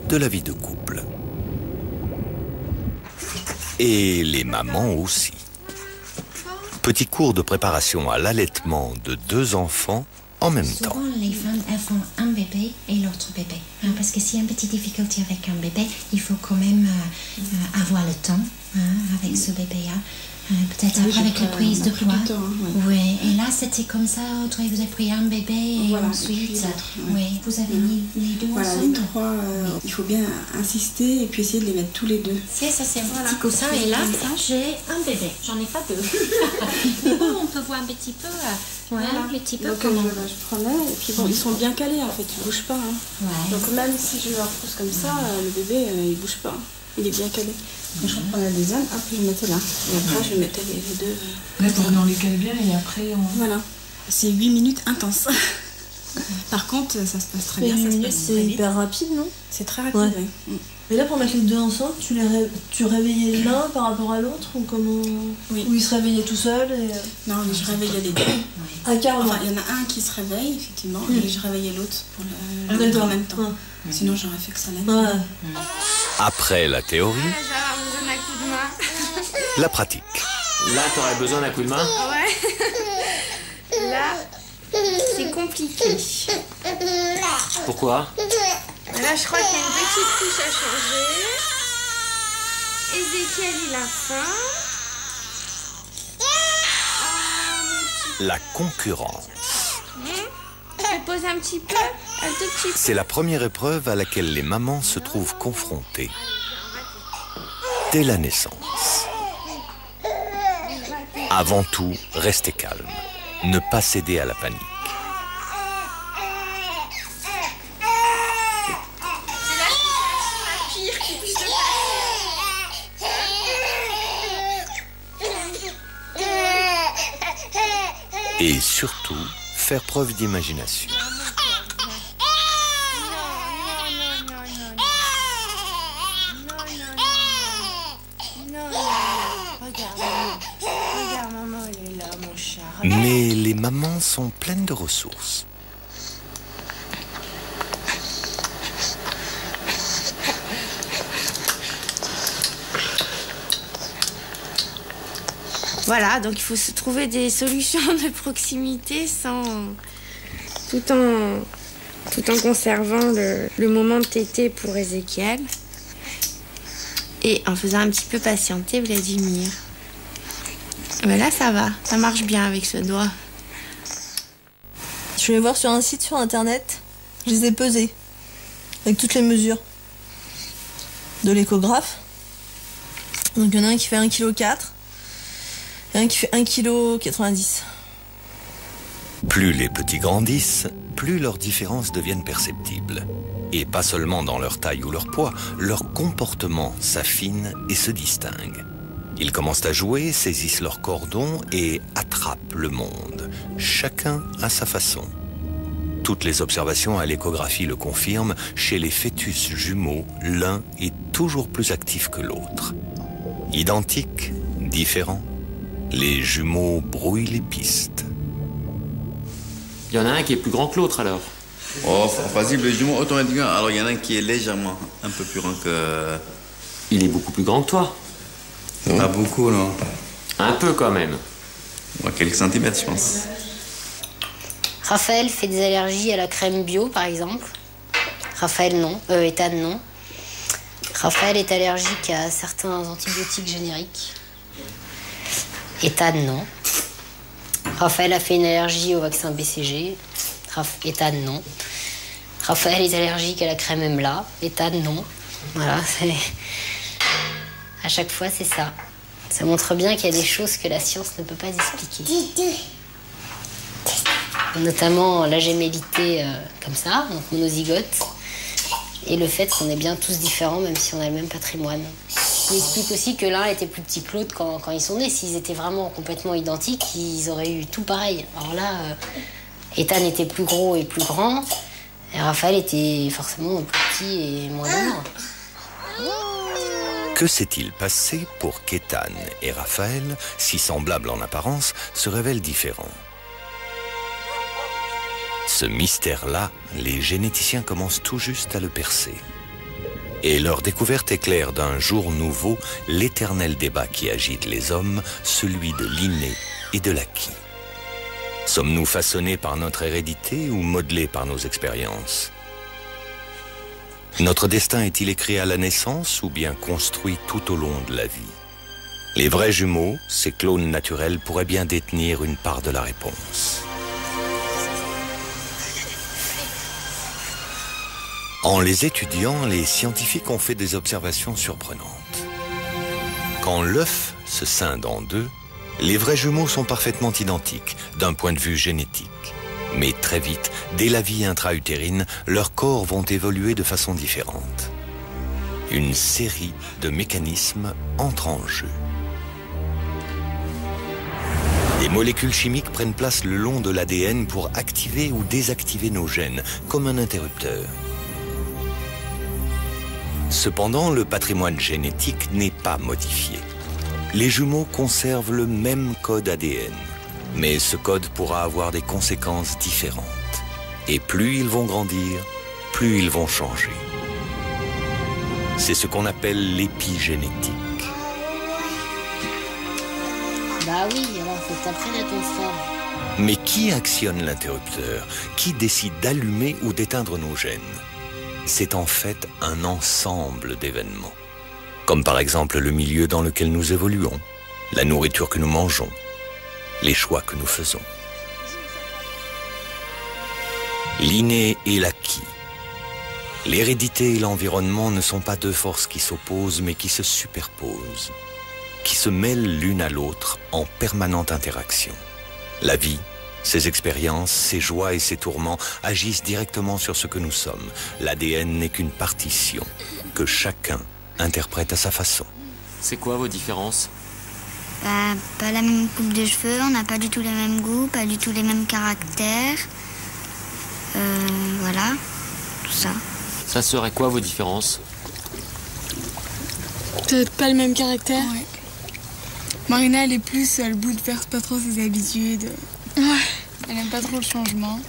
de la vie de couple. Et les mamans aussi. Petit cours de préparation à l'allaitement de 2 enfants en même temps.
Souvent, les femmes, elles font un bébé et l'autre bébé. Parce que s'il y a une petite difficulté avec un bébé, il faut quand même avoir le temps avec ce bébé-là. Peut-être après avec la prise de poids. Oui, et là c'était comme ça, toi vous avez pris un bébé et
voilà,
ensuite,
et
oui, vous avez mis les deux
voilà,
ensemble.
Les 3, il faut bien insister et puis essayer de les mettre tous les 2.
C'est ça, c'est un petit coussin et là j'ai un bébé, j'en ai pas 2. Mais bon, on peut voir un petit peu, un petit peu
donc,
comment.
Je prenais et puis bon, ils sont bien calés en fait, ils bougent pas. Donc même si je leur pousse comme ça, le bébé il bouge pas, il est bien calé. Quand je reprenais la deuxième, hop, je le mettais là. Et après, je mettais les 2.
Là, on les cale bien et après on...
Voilà. C'est 8 minutes intenses. Par contre, ça se passe très bien.
8 minutes, c'est hyper rapide, non?
C'est très rapide, oui.
Et là, pour mettre les 2 ensemble, tu réveillais l'un par rapport à l'autre ou comment?
Oui.
Ou il se réveillait tout seul et...
Non, mais je réveillais les 2.
Ah, carrément.
Enfin, il y en a un qui se réveille, effectivement, et je réveillais l'autre pour le deux en même temps. Sinon, j'aurais fait que ça la nuit.
Après la théorie,
J'aurais besoin d'un coup de main.
la pratique.
Là, t'aurais besoin d'un coup de main?
Ouais. Là, c'est compliqué.
Pourquoi?
Là, je crois qu'il y a une petite touche à changer. Ézéchiel, il a faim.
La concurrence.
Je vais poser un petit peu, un tout petit peu.
C'est la première épreuve à laquelle les mamans se trouvent confrontées dès la naissance. Avant tout, restez calme. Ne pas céder à la panique.
C'est la pire qui puisse se passer.
Et surtout, faire preuve d'imagination.
Regarde, maman, elle est là, mon chat.
Mais les mamans sont pleines de ressources.
Voilà, donc il faut se trouver des solutions de proximité tout en conservant le moment de tétée pour Ézéchiel et en faisant un petit peu patienter Vladimir. Mais là, ça va, ça marche bien avec ce doigt.
Je suis allée voir sur un site sur internet, je les ai pesés avec toutes les mesures de l'échographe. Donc il y en a un qui fait 1,4 kg et un qui fait 1,90 kg.
Plus les petits grandissent, plus leurs différences deviennent perceptibles. Et pas seulement dans leur taille ou leur poids, leur comportement s'affine et se distingue. Ils commencent à jouer, saisissent leurs cordons et attrapent le monde, chacun à sa façon. Toutes les observations à l'échographie le confirment, chez les fœtus jumeaux, l'un est toujours plus actif que l'autre. Identiques, différents, les jumeaux brouillent les pistes.
Il y en a un qui est plus grand que l'autre alors?
Oh, en principe, les jumeaux automatiquement. Alors il y en a un qui est légèrement un peu plus grand que.
Il est beaucoup plus grand que toi?
Pas beaucoup, non.
Un peu quand même.
Quelques centimètres, je pense.
Raphaël fait des allergies à la crème bio, par exemple. Raphaël, non. Ethan, non. Raphaël est allergique à certains antibiotiques génériques. Ethan, non. Raphaël a fait une allergie au vaccin BCG. Ethan, non. Raphaël est allergique à la crème Emla. Ethan, non. Voilà, c'est... À chaque fois, c'est ça. Ça montre bien qu'il y a des choses que la science ne peut pas expliquer. Notamment la gémellité comme ça, donc monozygote, et le fait qu'on est bien tous différents, même si on a le même patrimoine. Il explique aussi que l'un était plus petit que l'autre quand ils sont nés. S'ils étaient vraiment complètement identiques, ils auraient eu tout pareil. Alors là, Ethan était plus gros et plus grand, et Raphaël était forcément plus petit. petit et moins de nombre.
Que s'est-il passé pour qu'Ethan et Raphaël, si semblables en apparence, se révèlent différents? Ce mystère-là, les généticiens commencent tout juste à le percer. Et leur découverte éclaire d'un jour nouveau l'éternel débat qui agite les hommes, celui de l'inné et de l'acquis. Sommes-nous façonnés par notre hérédité ou modelés par nos expériences? Notre destin est-il écrit à la naissance ou bien construit tout au long de la vie? Les vrais jumeaux, ces clones naturels, pourraient bien détenir une part de la réponse. En les étudiant, les scientifiques ont fait des observations surprenantes. Quand l'œuf se scinde en deux, les vrais jumeaux sont parfaitement identiques d'un point de vue génétique. Mais très vite, dès la vie intra-utérine, leurs corps vont évoluer de façon différente. Une série de mécanismes entre en jeu. Des molécules chimiques prennent place le long de l'ADN pour activer ou désactiver nos gènes, comme un interrupteur. Cependant, le patrimoine génétique n'est pas modifié. Les jumeaux conservent le même code ADN. Mais ce code pourra avoir des conséquences différentes. Et plus ils vont grandir, plus ils vont changer. C'est ce qu'on appelle l'épigénétique.
Bah oui, alors faut t'apprendre à ton frère.
Mais qui actionne l'interrupteur? Qui décide d'allumer ou d'éteindre nos gènes? C'est en fait un ensemble d'événements. Comme par exemple le milieu dans lequel nous évoluons, la nourriture que nous mangeons, les choix que nous faisons. L'inné et l'acquis. L'hérédité et l'environnement ne sont pas deux forces qui s'opposent, mais qui se superposent, qui se mêlent l'une à l'autre en permanente interaction. La vie, ses expériences, ses joies et ses tourments agissent directement sur ce que nous sommes. L'ADN n'est qu'une partition que chacun interprète à sa façon.
C'est quoi vos différences?
Pas la même coupe de cheveux, on n'a pas du tout les mêmes goûts, pas du tout les mêmes caractères. Voilà, tout ça.
Ça serait quoi vos différences?
Peut-être pas le même caractère. Ouais. Marina, elle est plus, elle bouleverse pas trop ses habitudes. Ouais. Elle aime pas trop le changement.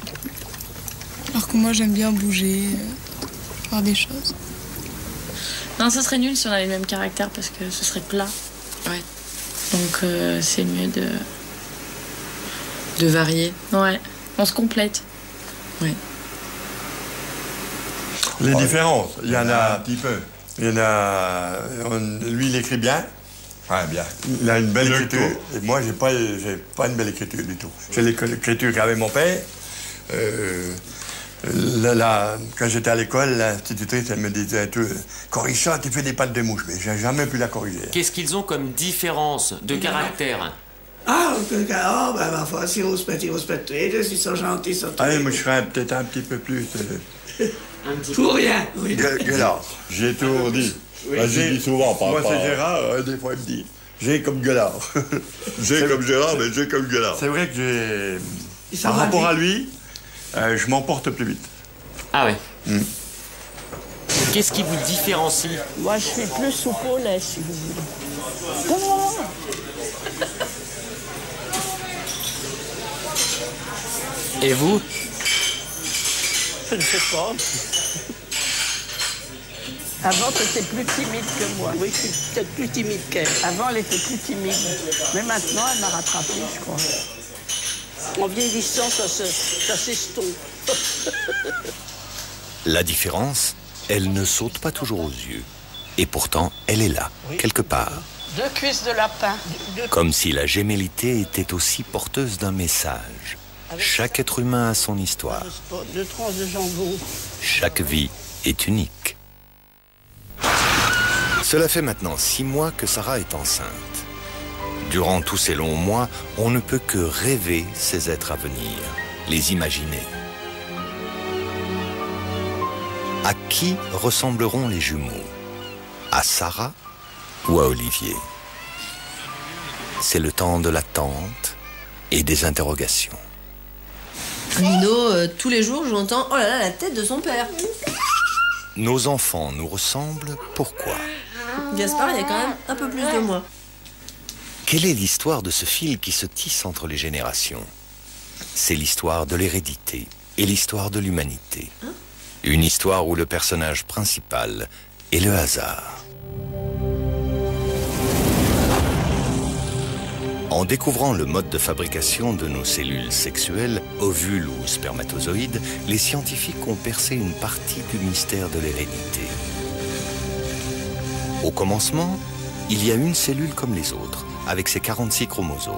Alors que moi, j'aime bien bouger, faire des choses.
Non, ça serait nul si on avait le même caractère parce que ce serait plat. Ouais. Donc c'est mieux de varier. Ouais, on se complète. Ouais.
Les différences, il y en a un petit peu. Il y en a. Lui, il écrit bien. Ouais, bien. Il a une belle écriture. Et moi, j'ai pas une belle écriture du tout. J'ai l'écriture qu'avait mon père. Quand j'étais à l'école, l'institutrice, elle me disait « Corrige ça, tu fais des pattes de mouche ». Mais j'ai jamais pu la corriger.
Qu'est-ce qu'ils ont comme différence de caractère?
Ma foi, si on se pète ils sont gentils, ils sont tous.
Allez, moi, je serais peut-être un petit peu plus...
Pour rien, oui.
Gueulard. J'ai toujours dit. Oui, j'ai dit souvent, moi, c'est Gérard, des fois, il me dit « J'ai comme Gueulard ». J'ai comme Gérard, mais j'ai comme Gueulard. C'est vrai que j'ai... Par rapport à lui... je m'emporte plus vite.
Ah oui. Qu'est-ce qui vous différencie?
Moi, je suis plus soupe au lait, si vous voulez.
Et vous?
Je ne sais pas. Avant, c'était plus timide que moi. Oui, je suis peut-être plus timide qu'elle. Avant, elle était plus timide. Mais maintenant, elle m'a rattrapée, je crois. En vieillissant, ça s'estompe.
La différence, elle ne saute pas toujours aux yeux. Et pourtant, elle est là, quelque part.
2 cuisses de lapin.
Comme si la gémellité était aussi porteuse d'un message. Chaque être humain a son histoire.
2 tranches de jambon.
Chaque vie est unique. Cela fait maintenant 6 mois que Sarah est enceinte. Durant tous ces longs mois, on ne peut que rêver ces êtres à venir, les imaginer. À qui ressembleront les jumeaux? À Sarah ou à Olivier? C'est le temps de l'attente et des
Nino, tous les jours, j'entends « Oh là là, la tête de son père !»
Nos enfants nous ressemblent, pourquoi?
Gaspard, il y a quand même un peu plus de moi.
Quelle est l'histoire de ce fil qui se tisse entre les générations? C'est l'histoire de l'hérédité et l'histoire de l'humanité. Une histoire où le personnage principal est le hasard. En découvrant le mode de fabrication de nos cellules sexuelles, ovules ou spermatozoïdes, les scientifiques ont percé une partie du mystère de l'hérédité. Au commencement, il y a une cellule comme les autres, avec ses 46 chromosomes.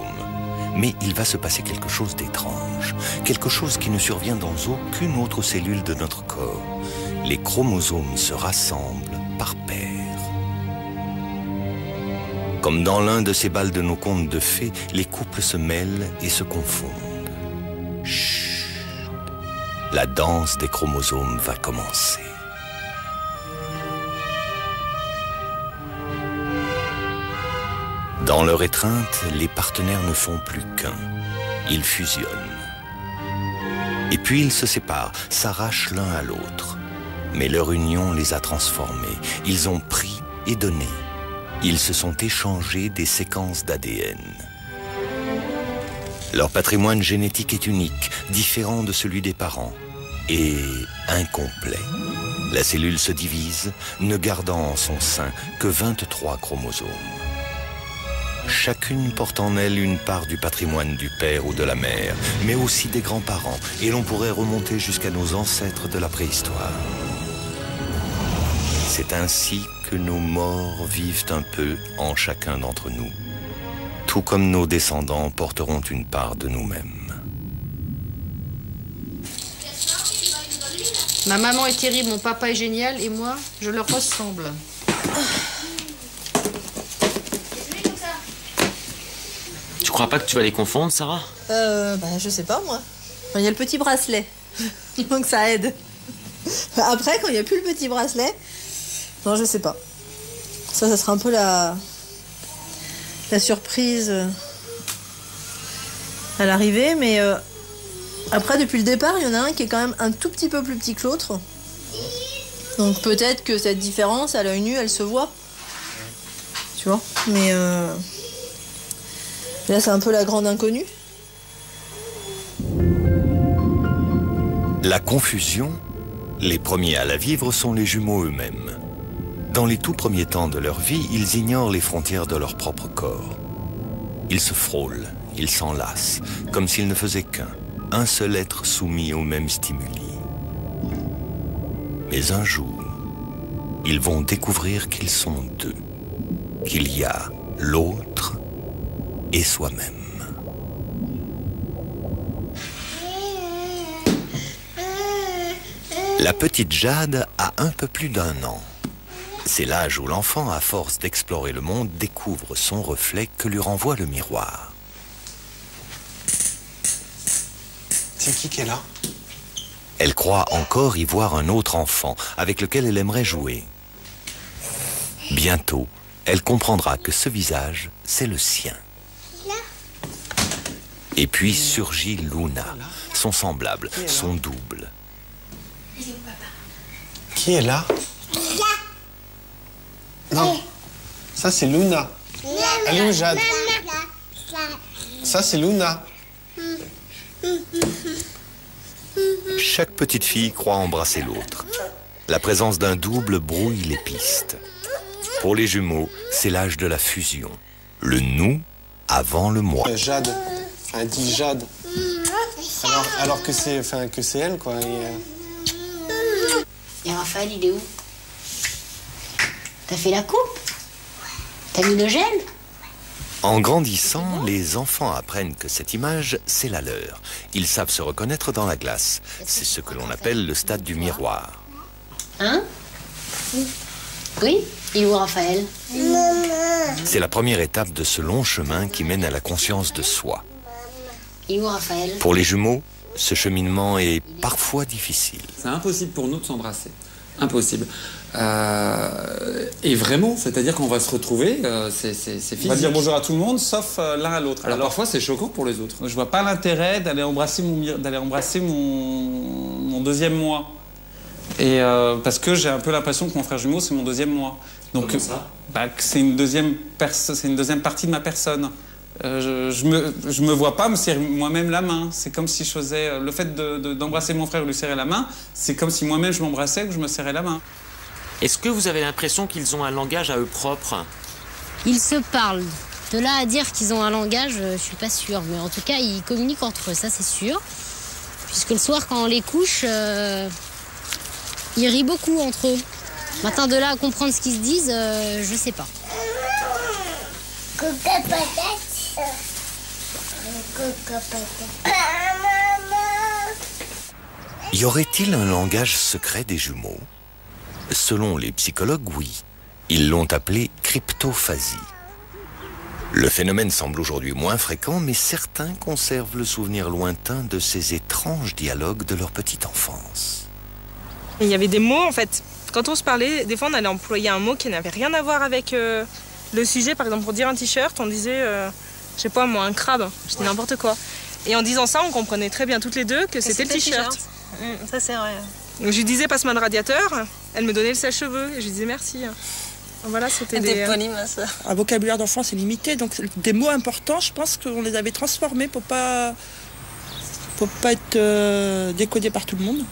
Mais il va se passer quelque chose d'étrange, quelque chose qui ne survient dans aucune autre cellule de notre corps. Les chromosomes se rassemblent par paires. Comme dans l'un de ces bals de nos contes de fées, les couples se mêlent et se confondent. Chut. La danse des chromosomes va commencer. Dans leur étreinte, les partenaires ne font plus qu'un. Ils fusionnent. Et puis ils se séparent, s'arrachent l'un à l'autre. Mais leur union les a transformés. Ils ont pris et donné. Ils se sont échangés des séquences d'ADN. Leur patrimoine génétique est unique, différent de celui des parents, et incomplet. La cellule se divise, ne gardant en son sein que 23 chromosomes. Chacune porte en elle une part du patrimoine du père ou de la mère, mais aussi des grands-parents, et l'on pourrait remonter jusqu'à nos ancêtres de la préhistoire. C'est ainsi que nos morts vivent un peu en chacun d'entre nous, tout comme nos descendants porteront une part de nous-mêmes.
Ma maman est terrible, mon papa est génial, et moi, je leur ressemble.
Tu crois pas que tu vas les confondre, Sarah?
Je sais pas, moi. Il y a le petit bracelet, donc ça aide. Après, quand il n'y a plus le petit bracelet, non, je sais pas. Ça sera un peu la surprise à l'arrivée, mais après, depuis le départ, il y en a un qui est quand même un tout petit peu plus petit que l'autre. Donc peut-être que cette différence, à l'œil nu, elle se voit. Tu vois? Mais là, c'est un peu la grande inconnue.
La confusion, les premiers à la vivre sont les jumeaux eux-mêmes. Dans les tout premiers temps de leur vie, ils ignorent les frontières de leur propre corps. Ils se frôlent, ils s'enlacent, comme s'ils ne faisaient qu'un, un seul être soumis aux mêmes stimuli. Mais un jour, ils vont découvrir qu'ils sont deux, qu'il y a l'autre et soi-même. La petite Jade a un peu plus d'1 an. C'est l'âge où l'enfant, à force d'explorer le monde, découvre son reflet que lui renvoie le miroir.
C'est qui est là?
Elle croit encore y voir un autre enfant avec lequel elle aimerait jouer. Bientôt, elle comprendra que ce visage, c'est le sien. Et puis surgit Luna, son semblable, son double.
Qui est là? Non, ça c'est Luna. Elle est où, Jade? Ça c'est Luna.
Chaque petite fille croit embrasser l'autre. La présence d'un double brouille les pistes. Pour les jumeaux, c'est l'âge de la fusion. Le nous avant le moi.
Jade, elle dit Jade. Alors que c'est elle, quoi.
Et Raphaël, il est où? T'as fait la coupe? T'as mis le gel?
En grandissant, les enfants apprennent que cette image, c'est la leur. Ils savent se reconnaître dans la glace. C'est ce que l'on appelle le stade du miroir.
Hein? Oui? Il est où, Raphaël?
C'est la première étape de ce long chemin qui mène à la conscience de soi.
Il est où, Raphaël?
Pour les jumeaux, ce cheminement est parfois difficile.
C'est impossible pour nous de s'embrasser. Impossible. Et vraiment, c'est-à-dire qu'on va se retrouver, c'est physique. On va dire bonjour à tout le monde, sauf l'un à l'autre. Alors parfois, c'est choquant pour les autres. Je vois pas l'intérêt d'aller embrasser mon deuxième moi. Et parce que j'ai un peu l'impression que mon frère jumeau, c'est mon deuxième moi. Donc,
comment ça?
C'est une deuxième partie de ma personne. Je me vois pas me serrer moi-même la main. C'est comme si je faisais... Le fait d'embrasser mon frère ou lui serrer la main, c'est comme si moi-même je m'embrassais ou que je me serrais la main.
Est-ce que vous avez l'impression qu'ils ont un langage à eux propre?
Ils se parlent. De là à dire qu'ils ont un langage, je suis pas sûre. Mais en tout cas, ils communiquent entre eux, ça c'est sûr. Puisque le soir, quand on les couche, ils rient beaucoup entre eux. Maintenant, de là à comprendre ce qu'ils se disent, je sais pas.
Y aurait-il un langage secret des jumeaux? Selon les psychologues, oui. Ils l'ont appelé cryptophasie. Le phénomène semble aujourd'hui moins fréquent, mais certains conservent le souvenir lointain de ces étranges dialogues de leur petite enfance.
Il y avait des mots, en fait. Quand on se parlait, des fois on allait employer un mot qui n'avait rien à voir avec le sujet. Par exemple, pour dire un t-shirt, on disait, je sais pas moi, un crabe. Je dis n'importe quoi. Et en disant ça, on comprenait très bien toutes les deux que c'était le t-shirt.
Ça c'est vrai.
Donc je lui disais passe-moi le radiateur, elle me donnait le sèche-cheveux et je lui disais merci. Voilà, c'était des
polymaces.
Un vocabulaire d'enfant c'est limité, donc des mots importants, je pense qu'on les avait transformés pour pas être décodés par tout le monde.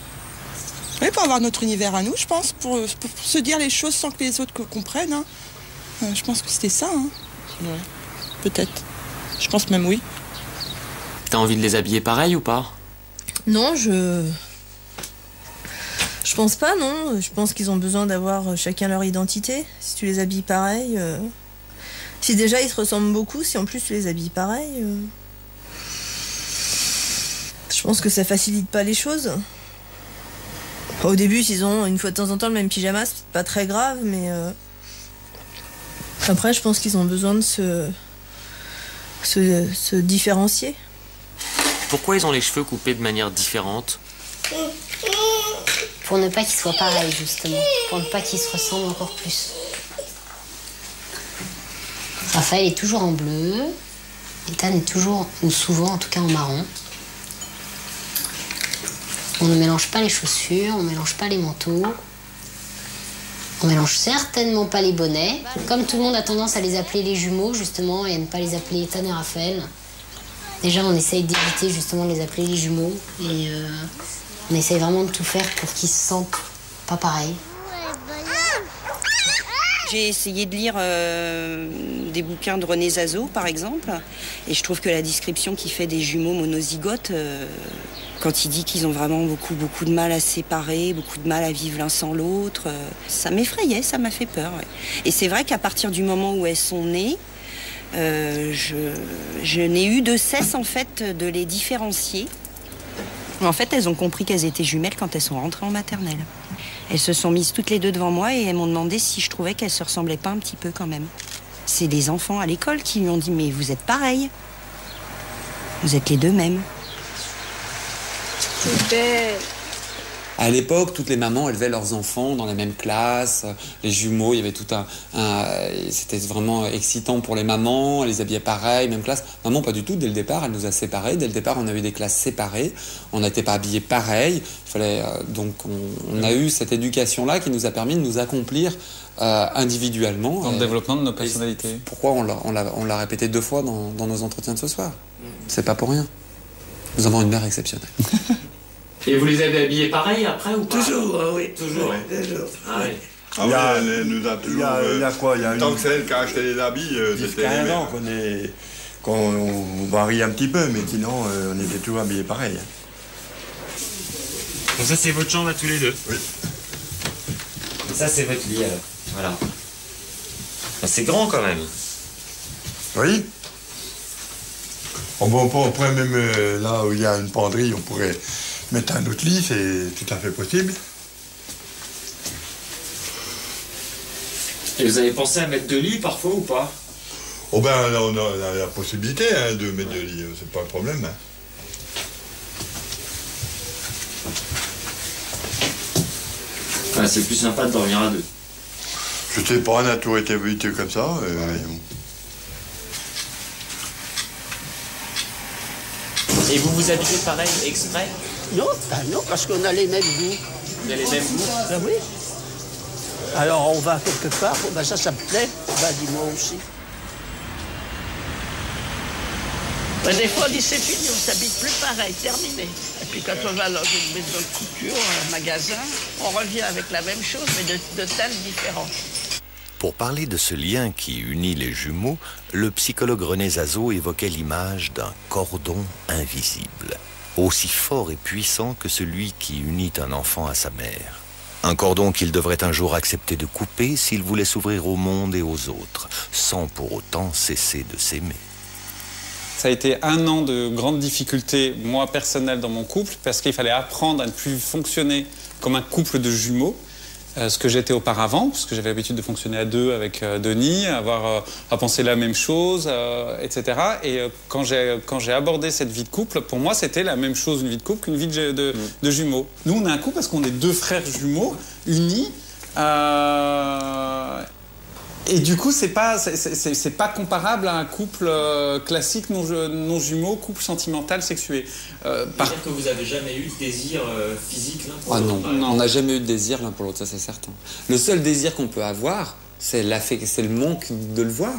Oui, pour avoir notre univers à nous, je pense, pour se dire les choses sans que les autres comprennent. Hein. Je pense que c'était ça. Hein. Ouais. Peut-être. Je pense même oui.
T'as envie de les habiller pareil ou pas?
Non, je pense pas, non. Je pense qu'ils ont besoin d'avoir chacun leur identité. Si tu les habilles pareil... Si déjà ils se ressemblent beaucoup, si en plus tu les habilles pareil... Je pense que ça facilite pas les choses. Au début, s'ils ont une fois de temps en temps le même pyjama, c'est pas très grave, mais... Après, je pense qu'ils ont besoin de se différencier.
Pourquoi ils ont les cheveux coupés de manière différente?
Pour ne pas qu'ils soient pareils, justement. Pour ne pas qu'ils se ressemblent encore plus. Raphaël est toujours en bleu. Ethan est toujours, ou souvent en tout cas, en marron. On ne mélange pas les chaussures, on ne mélange pas les manteaux. On mélange certainement pas les bonnets. Comme tout le monde a tendance à les appeler les jumeaux, justement, et à ne pas les appeler Ethan et Raphaël. Déjà, on essaye d'éviter justement de les appeler les jumeaux. Et on essaye vraiment de tout faire pour qu'ils se sentent pas pareils.
J'ai essayé de lire des bouquins de René Zazot, par exemple. Et je trouve que la description qu'il fait des jumeaux monozygotes, quand il dit qu'ils ont vraiment beaucoup de mal à se séparer, beaucoup de mal à vivre l'un sans l'autre, ça m'effrayait, ça m'a fait peur. Ouais. Et c'est vrai qu'à partir du moment où elles sont nées, je n'ai eu de cesse en fait de les différencier. En fait, elles ont compris qu'elles étaient jumelles quand elles sont rentrées en maternelle. Elles se sont mises toutes les deux devant moi et elles m'ont demandé si je trouvais qu'elles se ressemblaient pas un petit peu quand même. C'est des enfants à l'école qui lui ont dit « Mais vous êtes pareils. Vous êtes les deux mêmes. »
C'est belle.
À l'époque, toutes les mamans élevaient leurs enfants dans la même classe, les jumeaux, il y avait tout c'était vraiment excitant pour les mamans, elles les habillaient pareil, même classe. Maman, pas du tout, dès le départ, elle nous a séparés. Dès le départ, on a eu des classes séparées, on n'était pas habillés pareil. Donc on a eu cette éducation-là qui nous a permis de nous accomplir individuellement. Dans le développement de nos personnalités. Pourquoi on l'a répété 2 fois dans nos entretiens de ce soir? C'est pas pour rien. Nous avons une mère exceptionnelle.
Et vous les avez habillés pareil après ou pas?
Toujours, oui.
Toujours,
oui. Toujours.
Ah oui.
Ah ouais, elle nous a toujours...
Il y a quoi?
Tant que c'est elle qui a acheté les habits, c'était...
15 ans qu'on varie un petit peu, mais sinon, on était toujours habillés pareil.
Donc ça, c'est votre chambre à tous les deux?
Oui.
Et ça, c'est votre lit, voilà. Ben, c'est grand, quand même.
Oui. On pourrait même, là où il y a une penderie, on pourrait mettre un autre lit, c'est tout à fait possible.
Et vous avez pensé à mettre 2 lits parfois ou pas?
Oh ben là, on a la possibilité hein, de mettre 2 lits, c'est pas un problème. Hein.
Ouais, c'est plus sympa de dormir à 2.
Je sais pas, on a toujours été habitué comme ça.
Et vous vous habillez pareil exprès?
Non, non, parce qu'on a les mêmes goûts.
Vous avez les mêmes goûts?
Ben oui. Alors on va quelque part, ben ça me plaît, ben dis-moi aussi. Ben, des fois on dit c'est fini, on s'habille plus pareil, terminé. Et puis quand on va dans une maison de couture, un magasin, on revient avec la même chose mais de teintes différentes.
Pour parler de ce lien qui unit les jumeaux, le psychologue René Zazot évoquait l'image d'un cordon invisible, aussi fort et puissant que celui qui unit un enfant à sa mère. Un cordon qu'il devrait un jour accepter de couper s'il voulait s'ouvrir au monde et aux autres, sans pour autant cesser de s'aimer.
Ça a été 1 an de grandes difficultés, moi personnelles, dans mon couple, parce qu'il fallait apprendre à ne plus fonctionner comme un couple de jumeaux, ce que j'étais auparavant, parce que j'avais l'habitude de fonctionner à 2 avec Denis, à penser la même chose, etc. Et quand j'ai abordé cette vie de couple, pour moi, c'était la même chose, une vie de couple, qu'une vie de jumeaux. Nous, on est un couple parce qu'on est 2 frères jumeaux unis. Et du coup, c'est pas comparable à un couple classique non jumeaux, couple sentimental sexué.
C'est-à-dire que vous n'avez jamais eu de désir physique l'un pour l'autre?
Non, on n'a jamais eu de désir l'un pour l'autre, ça c'est certain. Le seul désir qu'on peut avoir, c'est le manque de le voir.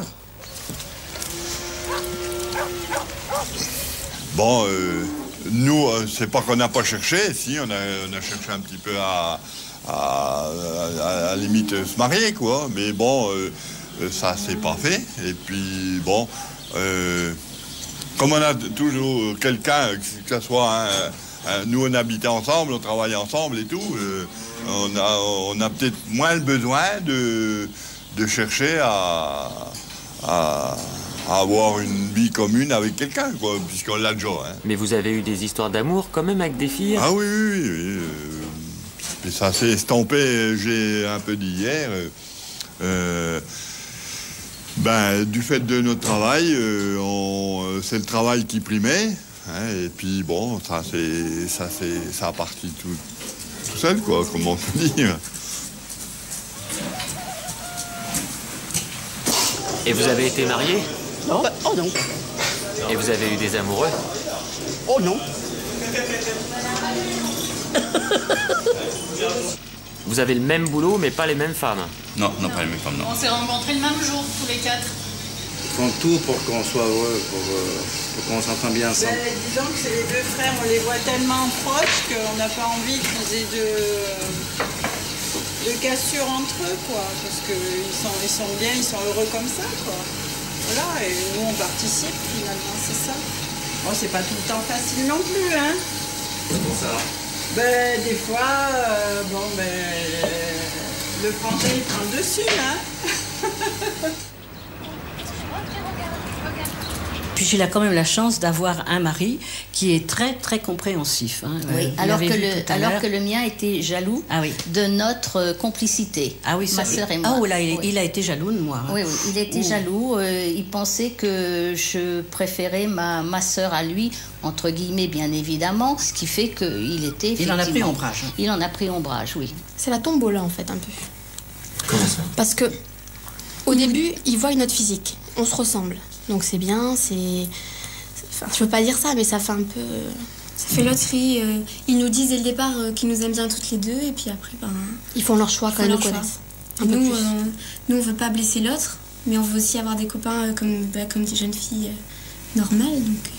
Bon, nous, c'est pas qu'on n'a pas cherché, si, on a cherché un petit peu à la limite se marier, quoi. Mais bon, ça s'est pas fait. Et puis, bon, comme on a toujours quelqu'un, que ce soit nous, on habitait ensemble, on travaillait ensemble et tout, on a peut-être moins le besoin de chercher à avoir une vie commune avec quelqu'un, quoi, puisqu'on l'a déjà. Hein.
Mais vous avez eu des histoires d'amour quand même avec des filles?
Ah oui. Et ça s'est estompé, j'ai un peu dit hier. Du fait de notre travail, c'est le travail qui primait. Hein, et puis bon, ça a parti tout seul, quoi, comment on peut dire.
Et vous avez été marié?
Non. Oh non.
Et vous avez eu des amoureux?
Oh non.
Vous avez le même boulot, mais pas les mêmes femmes?
Non, pas les mêmes femmes, non.
On s'est rencontrés le même jour, tous les 4.
Ils font tout pour qu'on soit heureux, pour qu'on s'entende bien ensemble.
Disons que c'est les 2 frères, on les voit tellement proches qu'on n'a pas envie qu'ils aient de cassures entre eux, quoi. Parce qu'ils sont bien, ils sont heureux comme ça, quoi. Voilà, et nous on participe finalement, c'est ça. Bon, c'est pas tout le temps facile non plus, hein.
Comment ça?
Des fois, le français il prend le dessus, hein.
Puis j'ai quand même la chance d'avoir un mari qui est très très compréhensif. Hein.
Oui, alors que le mien était jaloux de notre complicité.
Ah oui,
ma sœur et moi.
Ah oh là, il a été jaloux de moi. Hein.
Oui, il était jaloux. Il pensait que je préférais ma sœur à lui, entre guillemets bien évidemment, ce qui fait qu'il était.
Il en a pris ombrage. Hein.
Il en a pris ombrage, oui.
C'est la tombola en fait un peu.
Comment ça?
Parce que au début, il voit notre physique. On se ressemble. Donc c'est bien, c'est... Enfin, je veux pas dire ça, mais ça fait un peu...
Ça fait loterie. Ils nous disent dès le départ qu'ils nous aiment bien toutes les 2, et puis après,
ils font leur choix quand ils nous connaissent.
Nous, on veut pas blesser l'autre, mais on veut aussi avoir des copains comme des jeunes filles normales. Donc...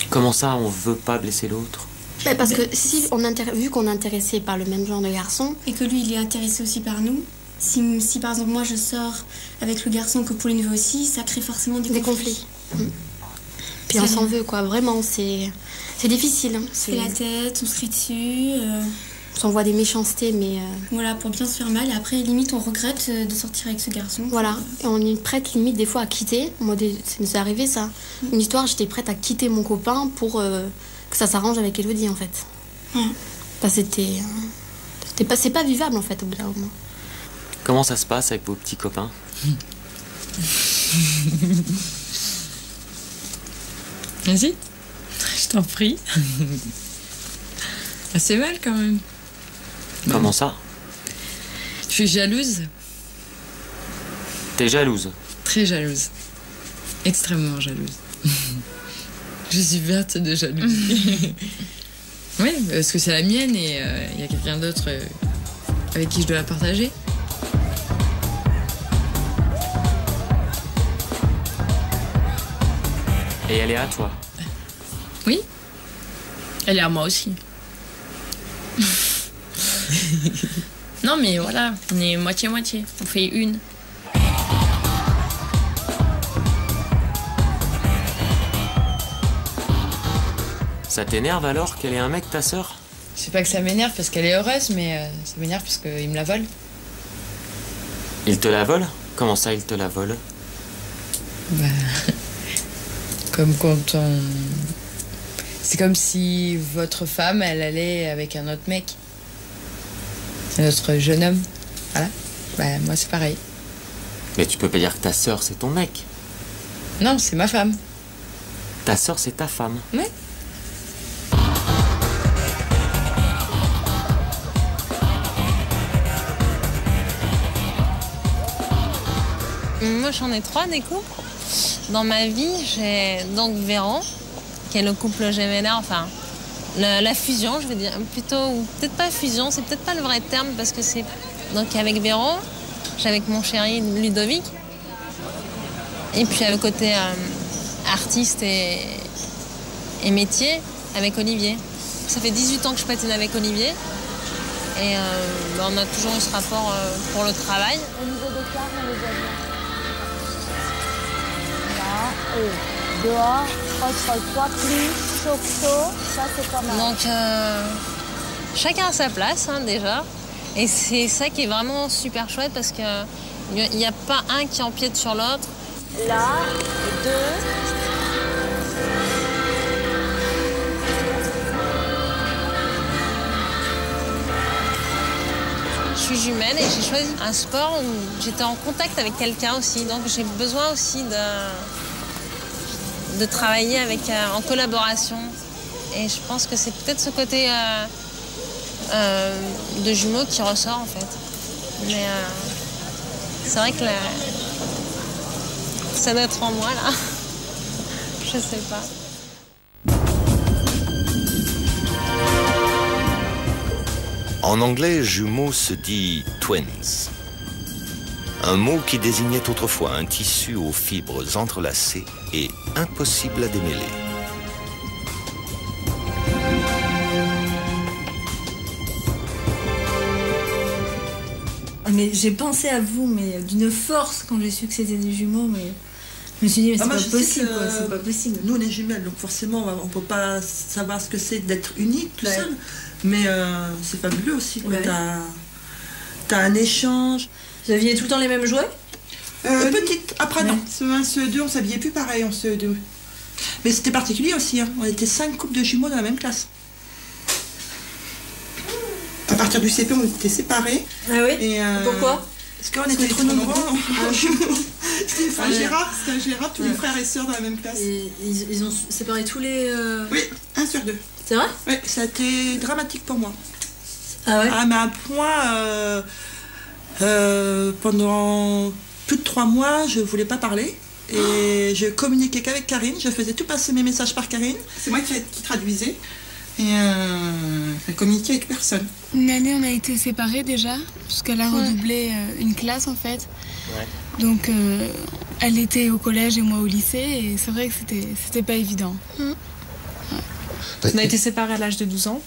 Comment ça, on veut pas blesser l'autre?
Parce que vu qu'on est intéressé par le même genre de garçon...
Et que lui, il est intéressé aussi par nous... Si par exemple moi je sors avec le garçon que Pauline veut aussi, ça crée forcément des conflits.
Puis on s'en veut, quoi. Vraiment, c'est difficile. Hein.
On se fait la tête, on se crie dessus.
On s'envoie des méchancetés, mais...
Voilà, pour bien se faire mal. Et après, limite, on regrette de sortir avec ce garçon.
Voilà. Et on est prête, limite, des fois, à quitter. Moi, ça nous est arrivé, ça. Une histoire, j'étais prête à quitter mon copain pour que ça s'arrange avec Elodie, en fait. C'est pas vivable, en fait, au bout d'un moment.
Comment ça se passe avec vos petits copains?
Vas-y, je t'en prie. C'est mal quand même.
Comment ça?
Je suis jalouse.
T'es jalouse?
Très jalouse. Extrêmement jalouse. Je suis verte de jalousie. Oui, parce que c'est la mienne et il y a quelqu'un d'autre avec qui je dois la partager.
Et elle est à toi?
Oui. Elle est à moi aussi. Non mais voilà, on est moitié-moitié. On fait une.
Ça t'énerve alors qu'elle ait un mec, ta sœur?
C'est pas que ça m'énerve parce qu'elle est heureuse, mais ça m'énerve parce qu'il me la vole.
Il te la vole? Comment ça, il te la vole?
Bah... Comme quand on... C'est comme si votre femme, elle allait avec un autre mec. Un autre jeune homme. Voilà. Bah, moi, c'est pareil.
Mais tu peux pas dire que ta sœur, c'est ton mec.
Non, c'est ma femme.
Ta sœur, c'est ta femme.
Ouais.
Moi, j'en ai 3 des couples. Dans ma vie, j'ai donc Véran, qui est le couple gémellaire, enfin, la fusion, je vais dire, plutôt, ou peut-être pas fusion, c'est peut-être pas le vrai terme, parce que c'est... Donc avec Véran, j'ai avec mon chéri Ludovic, et puis le côté artiste et métier, avec Olivier. Ça fait 18 ans que je patine avec Olivier, et on a toujours eu ce rapport pour le travail. Au niveau de Claire, on les a bien. Et dehors, croche-toi, plus, chaud, ça c'est pas mal. Donc, chacun a sa place, hein, déjà. Et c'est ça qui est vraiment super chouette parce qu'il n'y a pas un qui empiète sur l'autre. Là, 2. Je suis jumelle et j'ai choisi un sport où j'étais en contact avec quelqu'un aussi. Donc, j'ai besoin aussi de travailler avec, en collaboration. Et je pense que c'est peut-être ce côté de jumeaux qui ressort en fait. Mais c'est vrai que ça doit être en moi là. Je sais pas.
En anglais, jumeau se dit twins. Un mot qui désignait autrefois un tissu aux fibres entrelacées et impossible à démêler.
Mais j'ai pensé à vous, mais d'une force quand j'ai su que c'était des jumeaux, mais je me suis dit, mais c'est pas possible, quoi, c'est pas possible.
Nous, on est jumelles, donc forcément, on peut pas savoir ce que c'est d'être unique tout seul. Mais c'est fabuleux aussi, quoi. T'as un échange.
Vous aviez tout le temps les mêmes jouets?
Petite, après non. Ce CE2, on s'habillait plus pareil en CE2. Mais c'était particulier aussi, hein. On était 5 couples de jumeaux dans la même classe. À partir du CP, on était séparés.
Ah oui?
Et
pourquoi?
Parce qu'on était trop nombreux. C'était un Gérard, tous les frères et sœurs dans la même classe.
Et ils ont séparé tous les...
Oui, 1 sur 2.
C'est vrai?
Oui, ça a été dramatique pour moi.
Ah ouais?
À un point, pendant plus de 3 mois, je voulais pas parler. Et je communiquais qu'avec Karine, je faisais tout passer mes messages par Karine. C'est moi qui traduisais. Et je communiquais avec personne.
Une année, on a été séparés déjà, puisqu'elle a redoublé une classe en fait. Ouais. Donc, elle était au collège et moi au lycée, et c'est vrai que c'était pas évident.
On a été séparés à l'âge de 12 ans,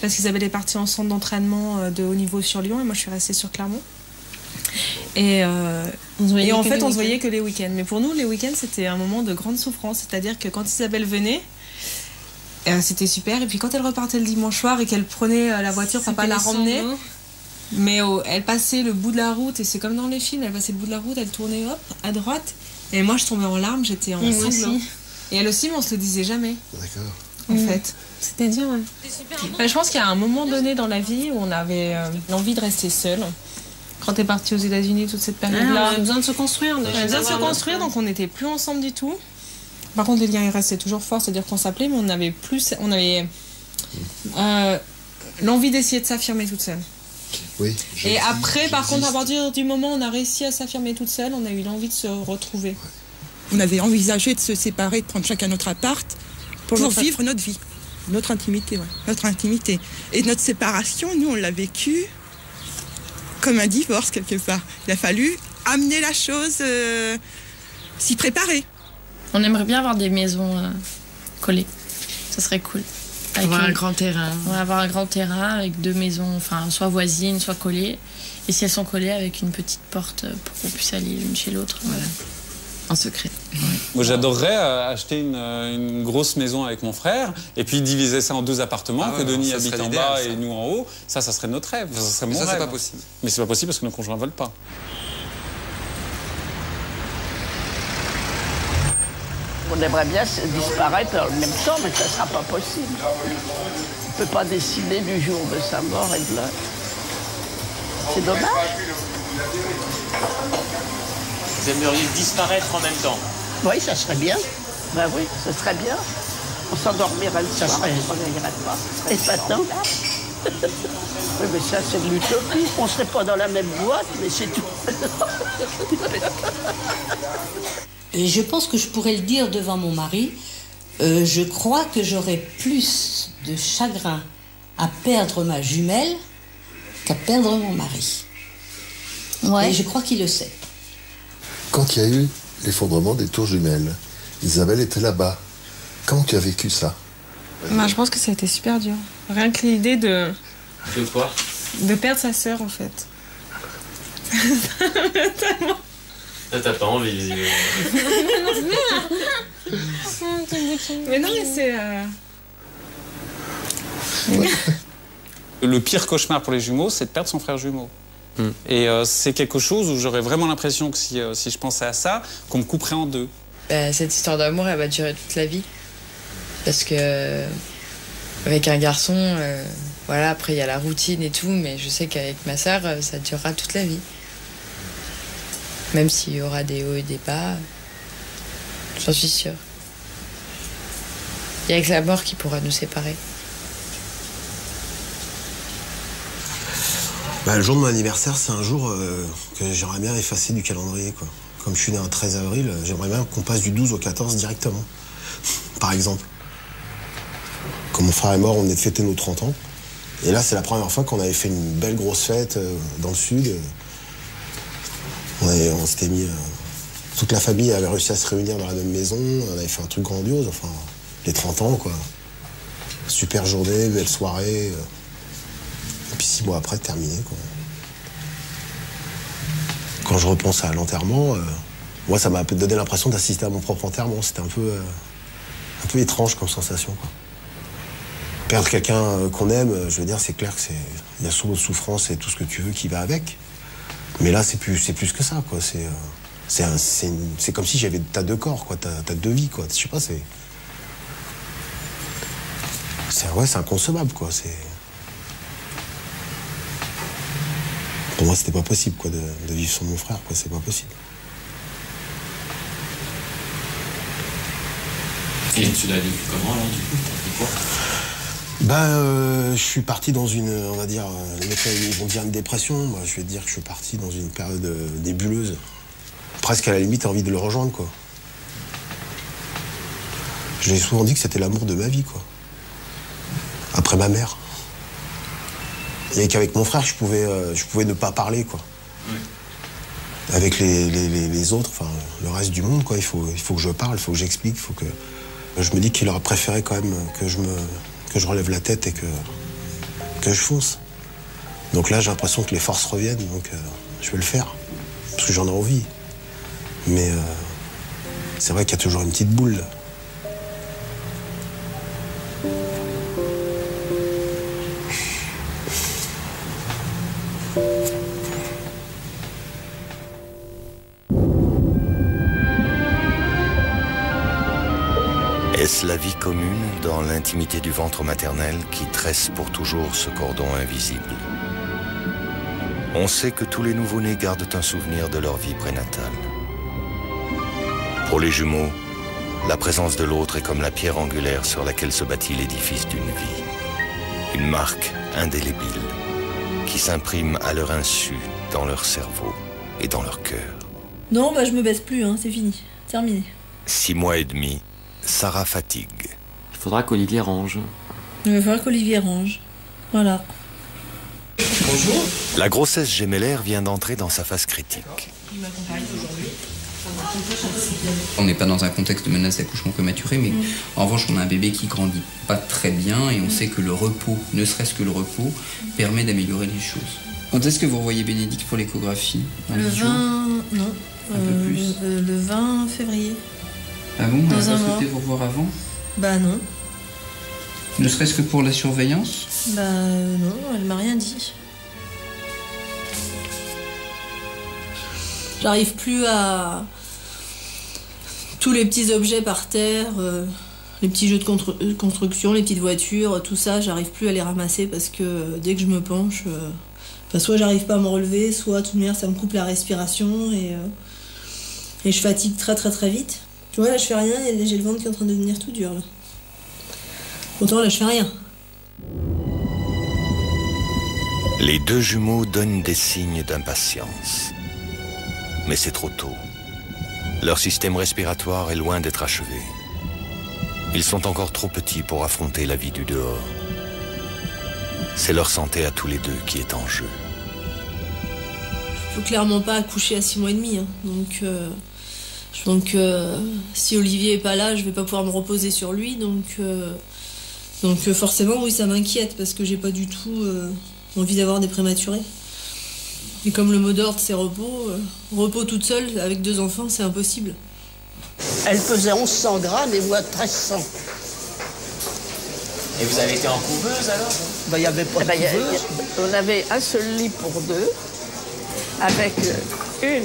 parce qu'Isabelle est partie en centre d'entraînement de haut niveau sur Lyon, et moi je suis restée sur Clermont. Et en fait, on se voyait que les week-ends. Mais pour nous, les week-ends, c'était un moment de grande souffrance. C'est-à-dire que quand Isabelle venait, c'était super. Et puis quand elle repartait le dimanche soir et qu'elle prenait la voiture, papa la ramenait. Mais elle passait le bout de la route, et c'est comme dans les films, elle passait le bout de la route, elle tournait hop, à droite. Et moi, je tombais en larmes, j'étais en sanglots. Et elle aussi, mais on se le disait jamais. D'accord. En fait.
C'était dur, ouais.
Je pense qu'il y a un moment donné dans la vie où on avait l'envie de rester seul. Quand t'es partie aux États-Unis, toute cette période-là.
On avait besoin de se construire.
On avait besoin de se construire, donc on n'était plus ensemble du tout. Par contre, les liens ils restaient toujours forts, c'est-à-dire qu'on s'appelait, mais on avait l'envie d'essayer de s'affirmer toute seule.
Oui.
Et après, par contre, à partir du moment où on a réussi à s'affirmer toute seule, on a eu l'envie de se retrouver.
On avait envisagé de se séparer, de prendre chacun notre appart pour vivre notre vie. notre intimité, ouais. Notre intimité. Et notre séparation, nous, on l'a vécu comme un divorce, quelque part. Il a fallu amener la chose, s'y préparer.
On aimerait bien avoir des maisons collées. Ça serait cool.
Avoir un grand terrain.
Ouais, avoir un grand terrain avec 2 maisons, enfin, soit voisines, soit collées. Et si elles sont collées, avec une petite porte pour qu'on puisse aller l'une chez l'autre. Voilà. En secret. Ouais.
Moi, j'adorerais acheter une grosse maison avec mon frère et puis diviser ça en 2 appartements, que Denis habite en bas et nous en haut. Ça serait notre rêve. Ça serait mon rêve.
C'est pas possible.
Mais c'est pas possible parce que nos conjoints ne veulent pas.
On aimerait bien disparaître en même temps, mais ça ne sera pas possible. On ne peut pas décider du jour de sa mort et de l'heure. C'est dommage.
Vous aimeriez disparaître en même temps?
Oui, ça serait bien. Ben oui, ça serait bien. On s'endormirait le soir et on n'irait pas. Et épatant. Oui, mais ça, c'est de l'utopie. On ne serait pas dans la même boîte, mais c'est tout.
Et je pense que je pourrais le dire devant mon mari. Je crois que j'aurais plus de chagrin à perdre ma jumelle qu'à perdre mon mari. Ouais. Et je crois qu'il le sait.
Quand il y a eu l'effondrement des tours jumelles, Isabelle était là-bas. Comment tu as vécu ça?
Ben, je pense que ça a été super dur. Rien que l'idée de...
De quoi?
De perdre sa sœur, en fait.
Là, t'as pas envie, visiblement.
Mais non, mais c'est...
Le pire cauchemar pour les jumeaux, c'est de perdre son frère jumeau. Et c'est quelque chose où j'aurais vraiment l'impression que si je pensais à ça, qu'on me couperait en 2.
Cette histoire d'amour, elle va durer toute la vie. Parce que avec un garçon, voilà, après il y a la routine et tout, mais je sais qu'avec ma sœur, ça durera toute la vie. Même s'il y aura des hauts et des bas, j'en suis sûre. Il y a que la mort qui pourra nous séparer.
Bah, le jour de mon anniversaire, c'est un jour que j'aimerais bien effacer du calendrier, quoi. Comme je suis né un 13 avril, j'aimerais bien qu'on passe du 12 au 14 directement, par exemple. Quand mon frère est mort, on venait de fêter nos 30 ans. Et là, c'est la première fois qu'on avait fait une belle grosse fête dans le sud. On s'était mis... toute la famille avait réussi à se réunir dans la même maison. On avait fait un truc grandiose, enfin, les 30 ans, quoi. Super journée, belle soirée. Et puis 6 mois après, terminé, quoi. Quand je repense à l'enterrement, moi, ça m'a donné l'impression d'assister à mon propre enterrement. C'était un peu étrange comme sensation, quoi. Perdre quelqu'un qu'on aime, je veux dire, c'est clair qu'il y a souvent de souffrance et tout ce que tu veux qui va avec. Mais là, c'est plus que ça, quoi. C'est comme si t'as 2 corps, quoi. T'as 2 vies, quoi. Je sais pas, c'est inconcevable, quoi. Pour moi, c'était pas possible, quoi, de vivre sans mon frère, quoi. C'est pas possible.
Et tu l'as vécu comment, là, du coup? T'as fait quoi?
Je suis parti dans une, on va dire, les mecs ils vont dire une dépression. Moi, je vais te dire que je suis parti dans une période nébuleuse. Presque à la limite, envie de le rejoindre, quoi. J'ai souvent dit que c'était l'amour de ma vie, quoi. Après ma mère. Et qu'avec mon frère, je pouvais ne pas parler, quoi. Oui. Avec les autres, enfin, le reste du monde, quoi, il faut que je parle, il faut que j'explique, il faut que... Je me dis qu'il aurait préféré quand même que je relève la tête et que je fonce. Donc là, j'ai l'impression que les forces reviennent, donc je vais le faire. Parce que j'en ai envie. Mais c'est vrai qu'il y a toujours une petite boule.
Est-ce la vie commune dans l'intimité du ventre maternel qui tresse pour toujours ce cordon invisible? On sait que tous les nouveau-nés gardent un souvenir de leur vie prénatale. Pour les jumeaux, la présence de l'autre est comme la pierre angulaire sur laquelle se bâtit l'édifice d'une vie. Une marque indélébile qui s'imprime à leur insu dans leur cerveau et dans leur cœur.
Non, je me baisse plus, hein, c'est fini, terminé.
6 mois et demi, Sarah fatigue.
Il faudra qu'Olivier range.
Il va falloir qu'Olivier range. Voilà.
Bonjour. La grossesse gémellaire vient d'entrer dans sa phase critique.
On n'est pas dans un contexte de menace d'accouchement prématuré, mais en revanche, on a un bébé qui grandit pas très bien et on sait que le repos, ne serait-ce que le repos, permet d'améliorer les choses. Quand est-ce que vous revoyez Bénédicte pour l'échographie?
Le 20... Non.
Un peu plus.
Le 20 février.
Ah bon?
Dans
Elle a
un
pas
mois.
souhaité vous revoir avant?
Bah non.
Ne serait-ce que pour la surveillance?
Bah non, elle m'a rien dit. J'arrive plus à... Tous les petits objets par terre, les petits jeux de construction, les petites voitures, tout ça, j'arrive plus à les ramasser parce que dès que je me penche, soit j'arrive pas à me relever, soit de toute manière ça me coupe la respiration et je fatigue très très très vite. Tu vois, là je fais rien et j'ai le ventre qui est en train de devenir tout dur. Là. Pourtant là je fais rien.
Les deux jumeaux donnent des signes d'impatience. Mais c'est trop tôt. Leur système respiratoire est loin d'être achevé. Ils sont encore trop petits pour affronter la vie du dehors. C'est leur santé à tous les deux qui est en jeu.
Je peux clairement pas accoucher à 6 mois et demi. Hein. Donc si Olivier est pas là, je vais pas pouvoir me reposer sur lui. Donc forcément, oui, ça m'inquiète parce que j'ai pas du tout envie d'avoir des prématurés. Et comme le mot d'ordre, c'est repos, repos toute seule avec 2 enfants, c'est impossible.
Elle pesait 1100 grammes et moi 1300.
Et vous avez été en couveuse alors?
Ben, y avait pas de couveuse. On avait un seul lit pour 2, avec 1,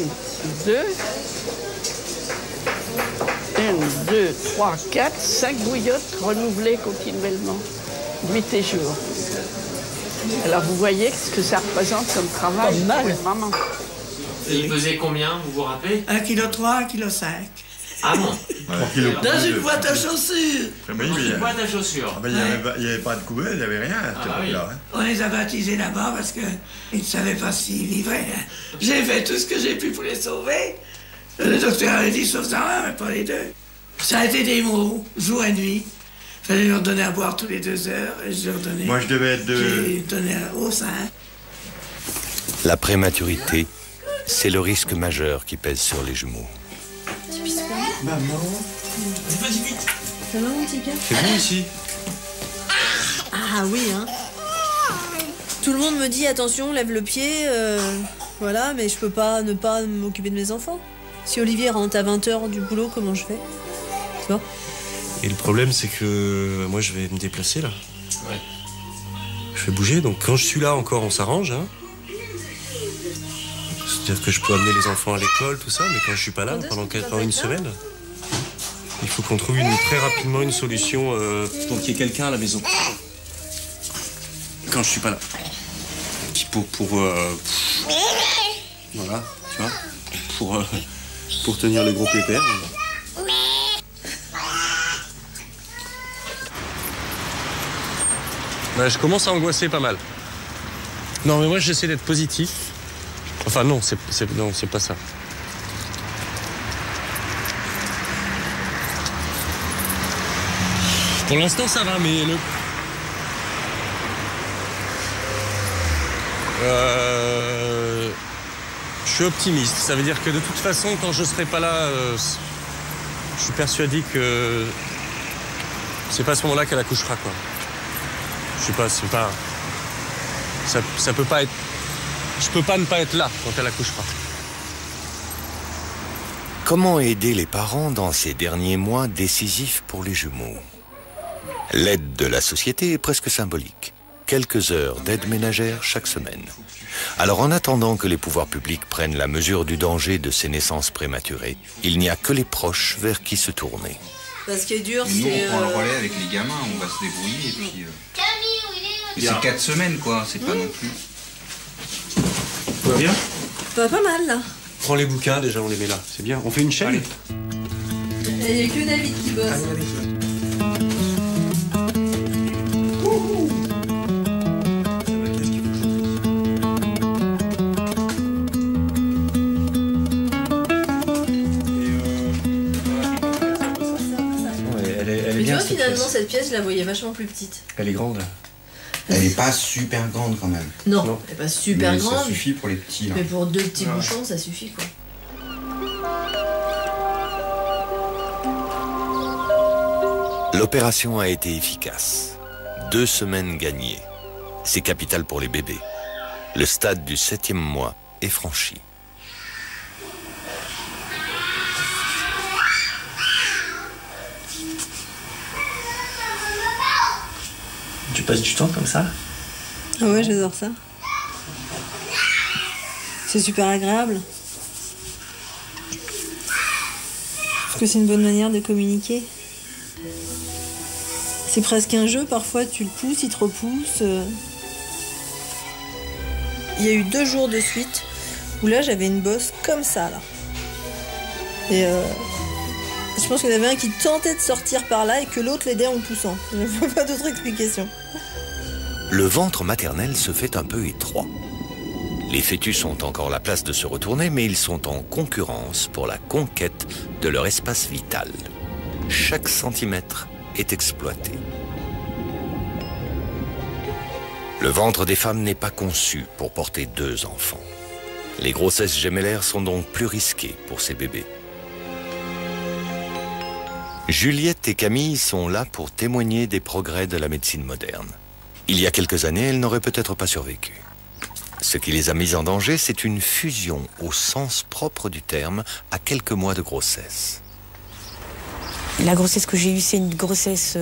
2, 3, 4, 5 bouillottes renouvelées continuellement, nuit et jour. Alors vous voyez ce que ça représente comme travail pour une maman.
Et il pesait combien, vous vous rappelez?
1,3 kg, 1,5 kg.
Ah bon?
Dans une boîte à chaussures.
Dans une boîte à chaussures.
Il n'y avait pas de couveuse, il n'y avait rien à cette époque-là.
On les a baptisés là-bas parce qu'ils ne savaient pas s'ils vivraient. J'ai fait tout ce que j'ai pu pour les sauver. Le docteur avait dit sauf un, mais pas les 2. Ça a été des mots, jour et nuit. Il fallait leur donner à boire tous les 2 heures et je leur donnais.
Moi, je devais être
J'ai donné au sein.
La prématurité, c'est le risque majeur qui pèse sur les jumeaux.
Tu pisses pas?
Maman.
Vas-y vite.
Ça va mon petit gars?
C'est bon ici.
Ah oui, hein. Tout le monde me dit attention, lève le pied, voilà, mais je peux pas ne pas m'occuper de mes enfants. Si Olivier rentre à 20h du boulot, comment je fais? Tu vois?
Et le problème, c'est que moi, je vais me déplacer, là.
Ouais.
Je vais bouger, donc quand je suis là encore, on s'arrange, hein. C'est-à-dire que je peux amener les enfants à l'école, tout ça, mais quand je suis pas là, pendant une semaine, il faut qu'on trouve très rapidement une solution pour qu'il y ait quelqu'un à la maison. Quand je suis pas là. Voilà, tu vois, pour tenir le gros pépère. Ouais, je commence à angoisser pas mal. Non, mais moi, j'essaie d'être positif. Enfin, non, c'est pas ça. Pour l'instant, ça va, mais je suis optimiste. Ça veut dire que de toute façon, quand je serai pas là, je suis persuadé que c'est pas à ce moment-là qu'elle accouchera, quoi. Je sais pas, c'est pas... Ça peut pas être... Je peux pas ne pas être là quand elle accouchera.
Comment aider les parents dans ces derniers mois décisifs pour les jumeaux? L'aide de la société est presque symbolique. Quelques heures d'aide ménagère chaque semaine. Alors en attendant que les pouvoirs publics prennent la mesure du danger de ces naissances prématurées, il n'y a que les proches vers qui se tourner.
Ce qui est dur,
nous,
c'est...
on prend le relais avec les gamins, on va se débrouiller et puis... c'est 4 semaines, quoi, c'est pas non plus...
Tout va bien?
Pas mal, là.
Prends les bouquins, déjà, on les met là. C'est bien. On fait une chaîne?
Il n'y a que David qui bosse. Tu vois,
cette
finalement,
pièce.
cette pièce, je la voyais vachement plus petite.
Elle est grande. Elle est pas super grande quand même.
Non, elle est pas super
Mais
grande.
Ça suffit pour les petits. Là.
Mais pour 2 petits bouchons, ça suffit quoi.
L'opération a été efficace. 2 semaines gagnées. C'est capital pour les bébés. Le stade du 7e mois est franchi.
Tu passes du temps comme ça?
Ah ouais, j'adore ça. C'est super agréable. Parce que c'est une bonne manière de communiquer. C'est presque un jeu, parfois tu le pousses, il te repousse. Il y a eu 2 jours de suite où là j'avais une bosse comme ça là. Et je pense qu'il y en avait un qui tentait de sortir par là et que l'autre l'aidait en le poussant. Je ne vois pas d'autre explication.
Le ventre maternel se fait un peu étroit. Les fœtus ont encore la place de se retourner, mais ils sont en concurrence pour la conquête de leur espace vital. Chaque centimètre est exploité. Le ventre des femmes n'est pas conçu pour porter 2 enfants. Les grossesses gémellaires sont donc plus risquées pour ces bébés. Juliette et Camille sont là pour témoigner des progrès de la médecine moderne. Il y a quelques années, elles n'auraient peut-être pas survécu. Ce qui les a mises en danger, c'est une fusion au sens propre du terme à quelques mois de grossesse.
La grossesse que j'ai eue, c'est une grossesse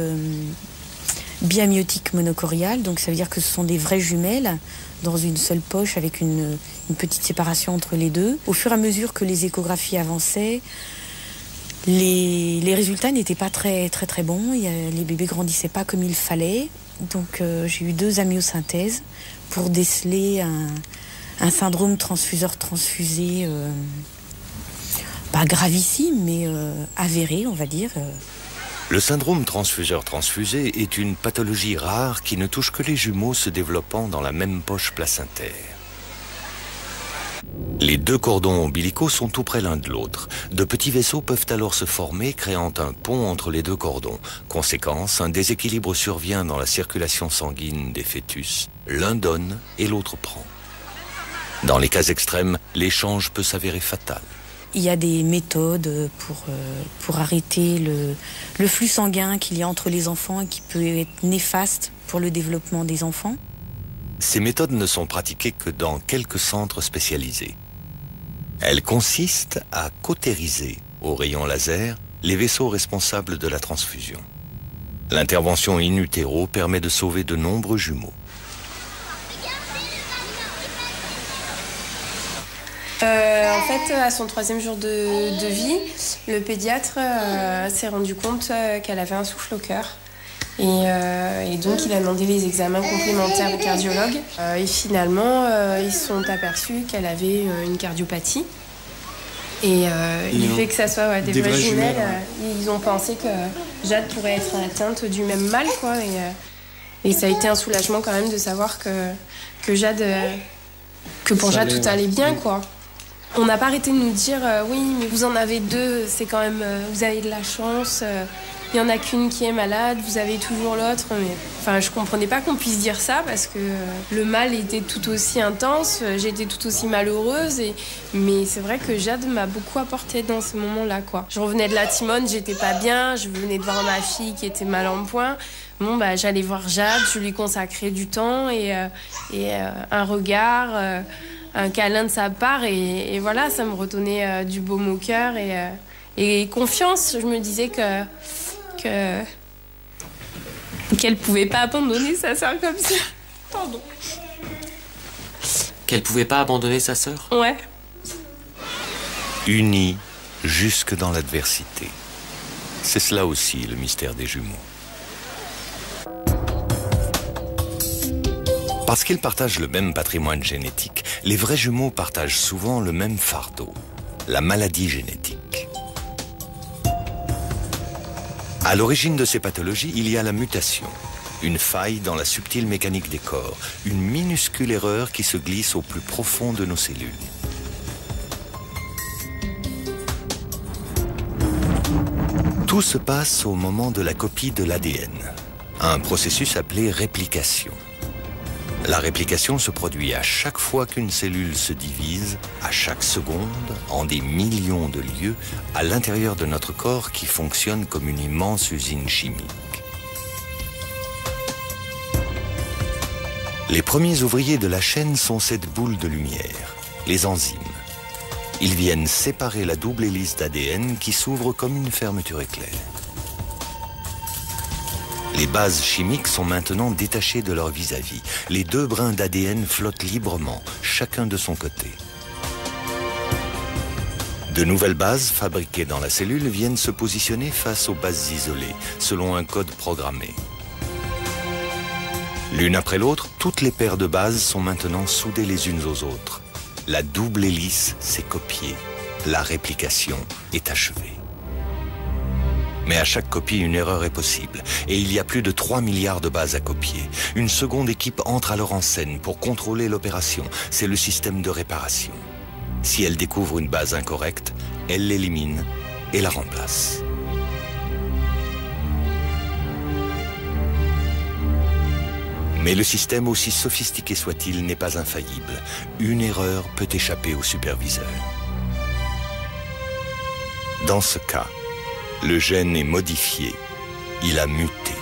biamiotique monocoriale, donc ça veut dire que ce sont des vraies jumelles dans une seule poche avec une petite séparation entre les deux. Au fur et à mesure que les échographies avançaient, les résultats n'étaient pas très bons. Les bébés grandissaient pas comme il fallait. Donc j'ai eu 2 amniosynthèses pour déceler un syndrome transfuseur-transfusé pas gravissime, mais avéré, on va dire.
Le syndrome transfuseur-transfusé est une pathologie rare qui ne touche que les jumeaux se développant dans la même poche placentaire. Les 2 cordons ombilicaux sont tout près l'un de l'autre. De petits vaisseaux peuvent alors se former, créant un pont entre les 2 cordons. Conséquence, un déséquilibre survient dans la circulation sanguine des fœtus. L'un donne et l'autre prend. Dans les cas extrêmes, l'échange peut s'avérer fatal.
Il y a des méthodes pour arrêter le flux sanguin qu'il y a entre les enfants et qui peut être néfaste pour le développement des enfants.
Ces méthodes ne sont pratiquées que dans quelques centres spécialisés. Elles consistent à cautériser au rayon laser les vaisseaux responsables de la transfusion. L'intervention in utero permet de sauver de nombreux jumeaux.
En fait, à son 3e jour de vie, le pédiatre s'est rendu compte qu'elle avait un souffle au cœur. Et donc, il a demandé les examens complémentaires au cardiologue. Et finalement, ils se sont aperçus qu'elle avait une cardiopathie. Et du fait que ça soit des vraies jumelles, ils ont pensé que Jade pourrait être atteinte du même mal, quoi. Et ça a été un soulagement quand même de savoir que Jade, que pour Jade tout allait bien, quoi. On n'a pas arrêté de nous dire oui, mais vous en avez 2, c'est quand même, vous avez de la chance. Il n'y en a qu'une qui est malade, vous avez toujours l'autre. Mais enfin, je comprenais pas qu'on puisse dire ça parce que le mal était tout aussi intense, j'étais tout aussi malheureuse. Mais c'est vrai que Jade m'a beaucoup apporté dans ce moment-là, quoi. Je revenais de la Timone, j'étais pas bien, je venais de voir ma fille qui était mal en point. Bon, bah, j'allais voir Jade, je lui consacrais du temps et un regard, un câlin de sa part. Et voilà, ça me redonnait du baume au cœur et confiance. Je me disais qu'elle pouvait pas abandonner sa sœur comme ça. Pardon.
Qu'elle pouvait pas abandonner sa sœur?
Ouais.
Unis jusque dans l'adversité. C'est cela aussi le mystère des jumeaux. Parce qu'ils partagent le même patrimoine génétique, les vrais jumeaux partagent souvent le même fardeau, la maladie génétique. À l'origine de ces pathologies, il y a la mutation, une faille dans la subtile mécanique des corps, une minuscule erreur qui se glisse au plus profond de nos cellules. Tout se passe au moment de la copie de l'ADN, un processus appelé réplication. La réplication se produit à chaque fois qu'une cellule se divise, à chaque seconde, en des millions de lieux, à l'intérieur de notre corps qui fonctionne comme une immense usine chimique. Les premiers ouvriers de la chaîne sont cette boule de lumière, les enzymes. Ils viennent séparer la double hélice d'ADN qui s'ouvre comme une fermeture éclair. Les bases chimiques sont maintenant détachées de leur vis-à-vis. Les deux brins d'ADN flottent librement, chacun de son côté. De nouvelles bases fabriquées dans la cellule viennent se positionner face aux bases isolées, selon un code programmé. L'une après l'autre, toutes les paires de bases sont maintenant soudées les unes aux autres. La double hélice s'est copiée. La réplication est achevée. Mais à chaque copie, une erreur est possible. Et il y a plus de 3 milliards de bases à copier. Une seconde équipe entre alors en scène pour contrôler l'opération. C'est le système de réparation. Si elle découvre une base incorrecte, elle l'élimine et la remplace. Mais le système, aussi sophistiqué soit-il, n'est pas infaillible. Une erreur peut échapper au superviseur. Dans ce cas, le gène est modifié, il a muté.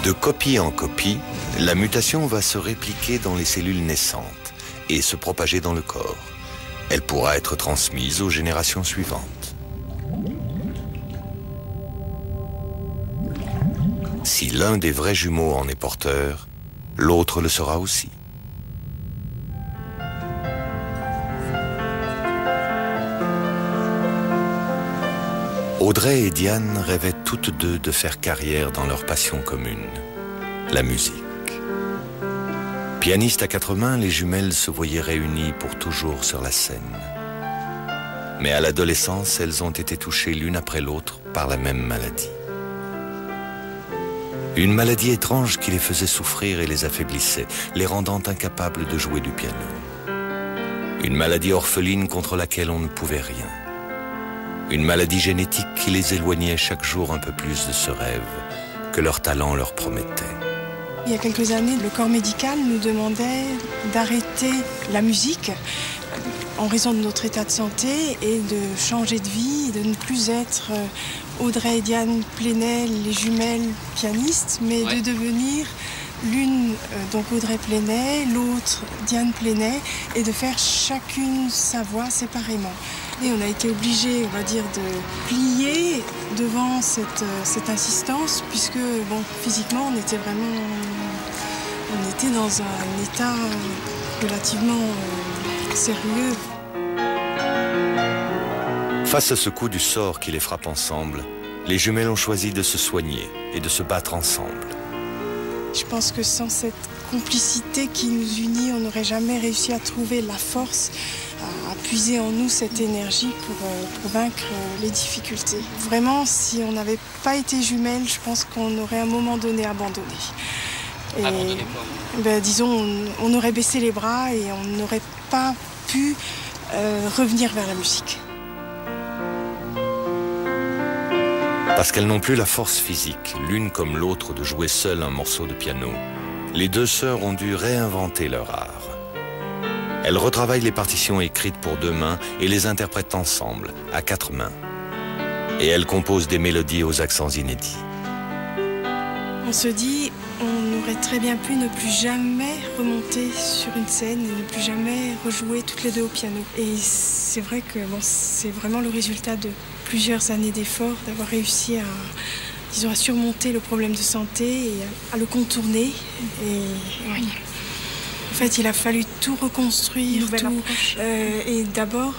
De copie en copie, la mutation va se répliquer dans les cellules naissantes et se propager dans le corps. Elle pourra être transmise aux générations suivantes. Si l'un des vrais jumeaux en est porteur, l'autre le sera aussi. Audrey et Diane rêvaient toutes deux de faire carrière dans leur passion commune, la musique. Pianistes à quatre mains, les jumelles se voyaient réunies pour toujours sur la scène. Mais à l'adolescence, elles ont été touchées l'une après l'autre par la même maladie. Une maladie étrange qui les faisait souffrir et les affaiblissait, les rendant incapables de jouer du piano. Une maladie orpheline contre laquelle on ne pouvait rien. Une maladie génétique qui les éloignait chaque jour un peu plus de ce rêve que leur talent leur promettait.
Il y a quelques années, le corps médical nous demandait d'arrêter la musique en raison de notre état de santé et de changer de vie, de ne plus être Audrey et Diane Plenay, les jumelles pianistes, mais de devenir l'une, donc Audrey Plenay, l'autre Diane Plenay, et de faire chacune sa voix séparément. Et on a été obligés, on va dire, de plier devant cette insistance, puisque, bon, physiquement, on était dans un état relativement sérieux.
Face à ce coup du sort qui les frappe ensemble, les jumelles ont choisi de se soigner et de se battre ensemble.
Je pense que sans cette complicité qui nous unit, on n'aurait jamais réussi à trouver la force, à puiser en nous cette énergie pour vaincre les difficultés. Vraiment, si on n'avait pas été jumelles, je pense qu'on aurait à un moment donné abandonné.
Abandonné quoi ?
Disons, on aurait baissé les bras et on n'aurait pas pu revenir vers la musique.
Parce qu'elles n'ont plus la force physique, l'une comme l'autre, de jouer seule un morceau de piano, les deux sœurs ont dû réinventer leur art. Elles retravaillent les partitions écrites pour deux mains et les interprètent ensemble, à quatre mains. Et elles composent des mélodies aux accents inédits.
On se dit, on aurait très bien pu ne plus jamais remonter sur une scène et ne plus jamais rejouer toutes les deux au piano. Et c'est vrai que c'est vraiment le résultat de plusieurs années d'efforts, d'avoir réussi à surmonter le problème de santé et à le contourner. Et oui. En fait, il a fallu tout reconstruire, et d'abord,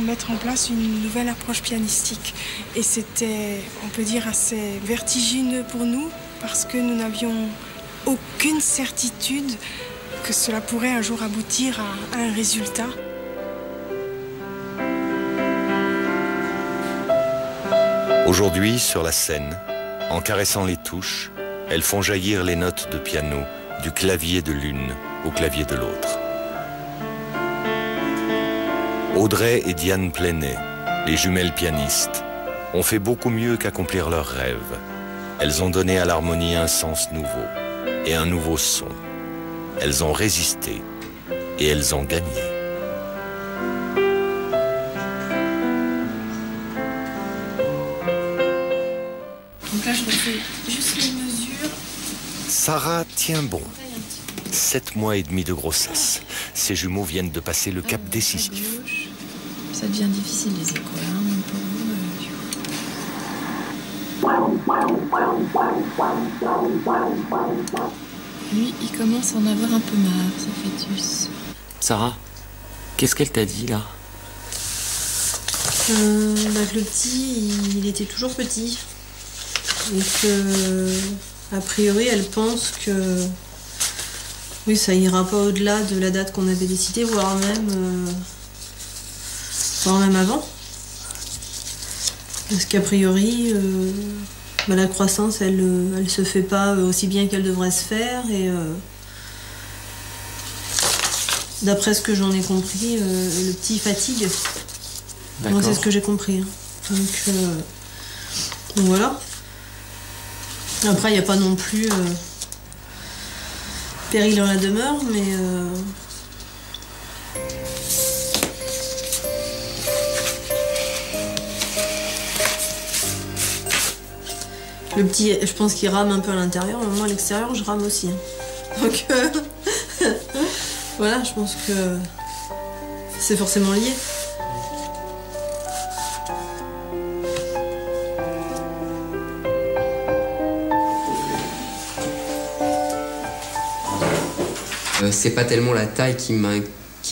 mettre en place une nouvelle approche pianistique. Et c'était, on peut dire, assez vertigineux pour nous, parce que nous n'avions aucune certitude que cela pourrait un jour aboutir à un résultat.
Aujourd'hui, sur la scène, en caressant les touches, elles font jaillir les notes de piano du clavier de l'une au clavier de l'autre. Audrey et Diane Plenay, les jumelles pianistes, ont fait beaucoup mieux qu'accomplir leurs rêves. Elles ont donné à l'harmonie un sens nouveau et un nouveau son. Elles ont résisté et elles ont gagné.
Donc là, je refais juste les mesures.
Sarah tient bon. 7 mois et demi de grossesse. Ces jumeaux viennent de passer le cap décisif.
Ça devient difficile les échos, hein, Lui, il commence à en avoir un peu marre, ce fœtus.
Sarah, qu'est-ce qu'elle t'a dit là?
Que le petit, il était toujours petit. Et que, a priori, elle pense que oui, ça ira pas au-delà de la date qu'on avait décidée, voire même avant. Parce qu'a priori, la croissance, elle se fait pas aussi bien qu'elle devrait se faire. Et d'après ce que j'en ai compris, le petit fatigue. Moi, c'est ce que j'ai compris. Hein. Donc voilà. Après, il n'y a pas non plus péril en la demeure, mais le petit, je pense qu'il rame un peu à l'intérieur, mais moi à l'extérieur, je rame aussi. Hein. Donc voilà, je pense que c'est forcément lié.
C'est pas tellement la taille qui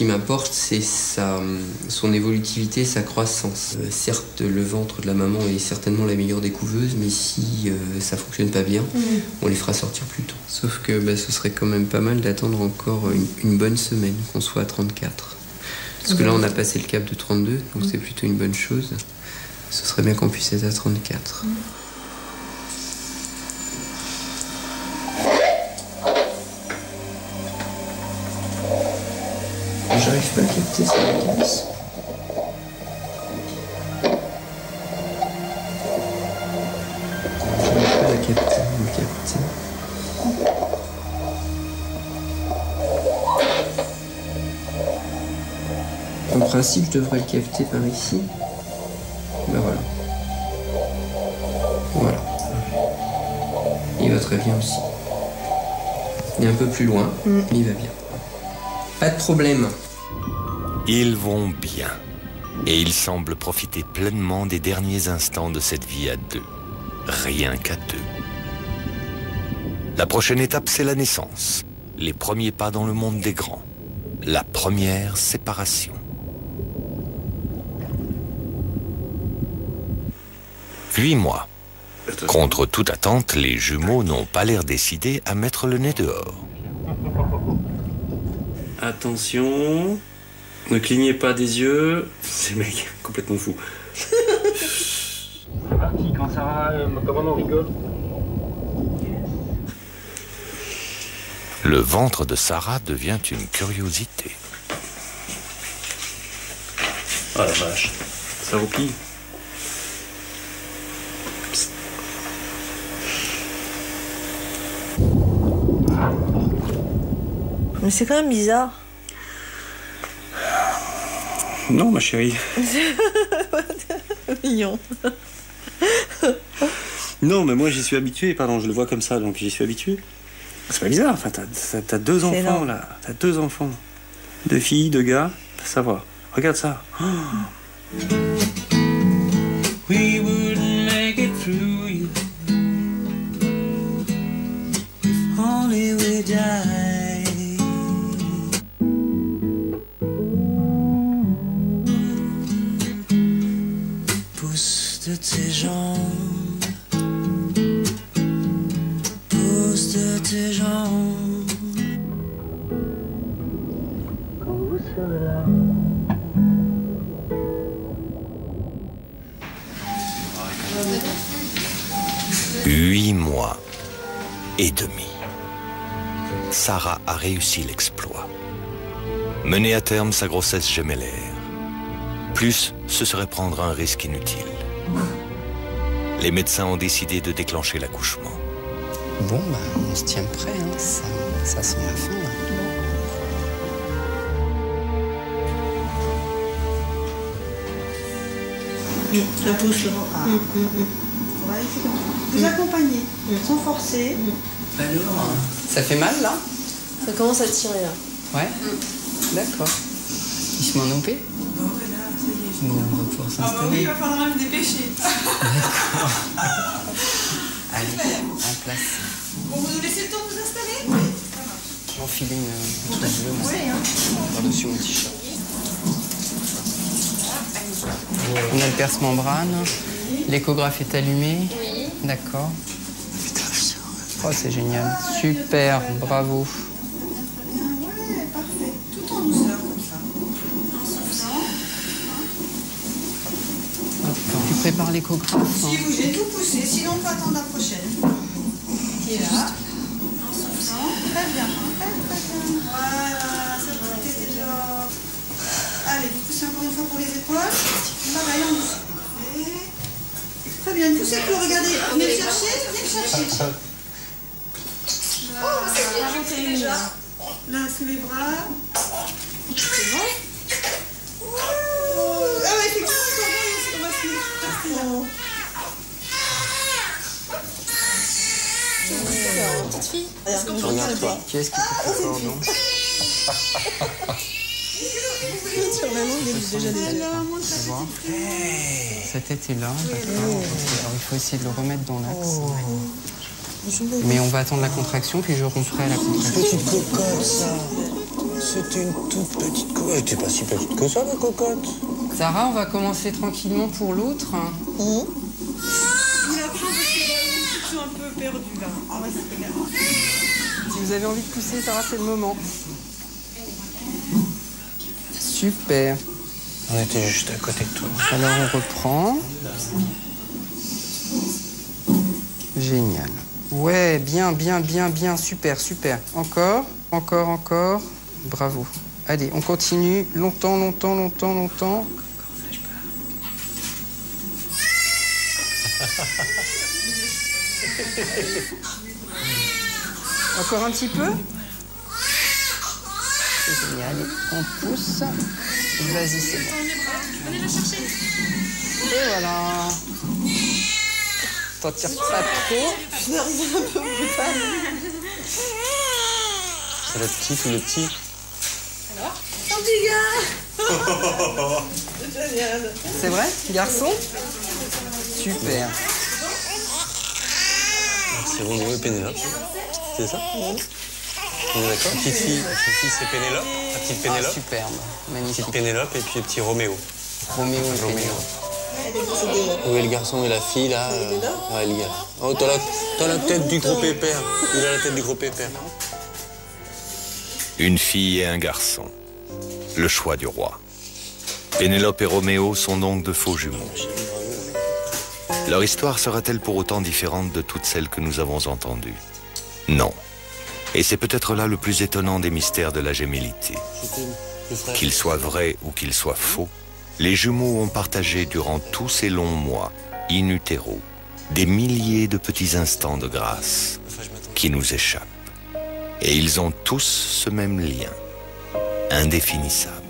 m'importe, c'est son évolutivité, sa croissance. Certes, le ventre de la maman est certainement la meilleure des couveuses, mais si ça fonctionne pas bien, on les fera sortir plus tôt. Sauf que ce serait quand même pas mal d'attendre encore une bonne semaine, qu'on soit à 34. Parce que là, on a passé le cap de 32, donc c'est plutôt une bonne chose. Ce serait bien qu'on puisse être à 34. J'arrive pas à capter ça, la caisse. J'arrive pas à la capter, En principe, je devrais le capter par ici. Ben voilà. Voilà. Il va très bien aussi. Il est un peu plus loin, mais il va bien. Pas de problème.
Ils vont bien. Et ils semblent profiter pleinement des derniers instants de cette vie à deux. Rien qu'à deux. La prochaine étape, c'est la naissance. Les premiers pas dans le monde des grands. La première séparation. Huit mois. Contre toute attente, les jumeaux n'ont pas l'air décidés à mettre le nez dehors.
Attention, ne clignez pas des yeux, ces mecs complètement fous. C'est parti, quand Sarah, comment on rigole.
Le ventre de Sarah devient une curiosité.
Oh la vache, ça roupille.
Mais c'est quand même bizarre.
Non, ma chérie.
Mignon.
Non, mais moi j'y suis habitué, pardon, je le vois comme ça, donc j'y suis habitué. C'est pas bizarre, enfin, t'as deux enfants énorme. Là, t'as deux enfants. 2 filles, 2 gars, ça va. Regarde ça. Oh. We wouldn't make it through you if only we died. Pousse de tes jambes, pousse de tes jambes. Quand vous serez là.
8 mois et demi. Sarah a réussi l'exploit. Mener à terme sa grossesse gémellaire. plus, ce serait prendre un risque inutile. Les médecins ont décidé de déclencher l'accouchement.
Bon, bah, on se tient prêt, hein. Ça sent la fin, là.
La pousse, Laurent. On va essayer comme ça. Vous accompagnez, sans forcer.
Alors, ça fait mal, là?
Ça commence à tirer, là.
Ouais. D'accord. Il se m'en occupé? Bon, on va pouvoir s'installer.
Ah bah oui, il va falloir me dépêcher.
D'accord. Allez, en place.
Bon, vous nous laissez le temps de vous installer? Oui.
Je vais enfiler une toile bleue,
Oui, hein.
par-dessus mon t-shirt. On a le perce-membrane. L'échographe est allumé.
Oui.
D'accord. Oh, c'est génial. Super, bravo.
Ouais, parfait. Tout en douceur, comme ça. En soufflant.
Tu prépares l'échographe.
Si vous j'ai tout poussé, sinon on peut attendre la prochaine. Qui est là. En soufflant. Très bien. Très bien. Voilà, ça peut être dehors. Allez, vous poussez encore une fois pour les épaules. Pareil, en dessous. Très bien, poussez pour regarder. Venez le chercher, venez le chercher. Oh, c'est bien, avancez déjà. Là, sous les bras. C'est bon? Ah ouais, effectivement, on va finir. Restez là.
Petite fille.
Regarde pas.
Qui est-ce qui coupe le cordon?
Sur la langue, il est déjà des
Tu vois? Sa tête est là, d'accord. Alors il faut essayer de le remettre dans l'axe. Mais on va attendre la contraction, puis je romprai la contraction.
Petite cocotte, ça. C'était une toute petite cocotte. Elle était pas si petite que ça, la cocotte.
Sarah, on va commencer tranquillement pour l'autre.
Il a pris parce qu'ils sont un peu perdus là. Ah ouais, c'est bien.
Si vous avez envie de pousser, Sarah, c'est le moment. Super.
On était juste à côté de toi.
Alors on reprend. Génial. Ouais, bien, bien, bien, bien, super, super. Encore, encore, encore. Bravo. Allez, on continue. Longtemps, longtemps, longtemps, longtemps. Encore un petit peu. C'est génial. On pousse. Vas-y, c'est bon.
Venez le chercher.
Et voilà. T'en tires pas trop.
Je suis arrivée un peu brutale.
C'est la petite ou le petit?
Alors? Un petit gars. C'est génial.
C'est vrai, garçon? Super.
C'est Roméo et Pénélope. C'est ça? On est d'accord? Petite fille c'est Pénélope. La petite Pénélope.
Ah, superbe. Magnifique.
Petite Pénélope et puis le petit Roméo.
Roméo et Pénélope.
Où est le garçon et la fille là? Ouais, le gars. Oh, t'as la tête du gros pépère. Il a la tête du gros pépère.
Une fille et un garçon. Le choix du roi. Pénélope et Roméo sont donc de faux jumeaux. Leur histoire sera-t-elle pour autant différente de toutes celles que nous avons entendues? Non. Et c'est peut-être là le plus étonnant des mystères de la gémellité. Qu'ils soient vrais ou qu'ils soient faux, les jumeaux ont partagé durant tous ces longs mois, in utero, des milliers de petits instants de grâce qui nous échappent. Et ils ont tous ce même lien, indéfinissable.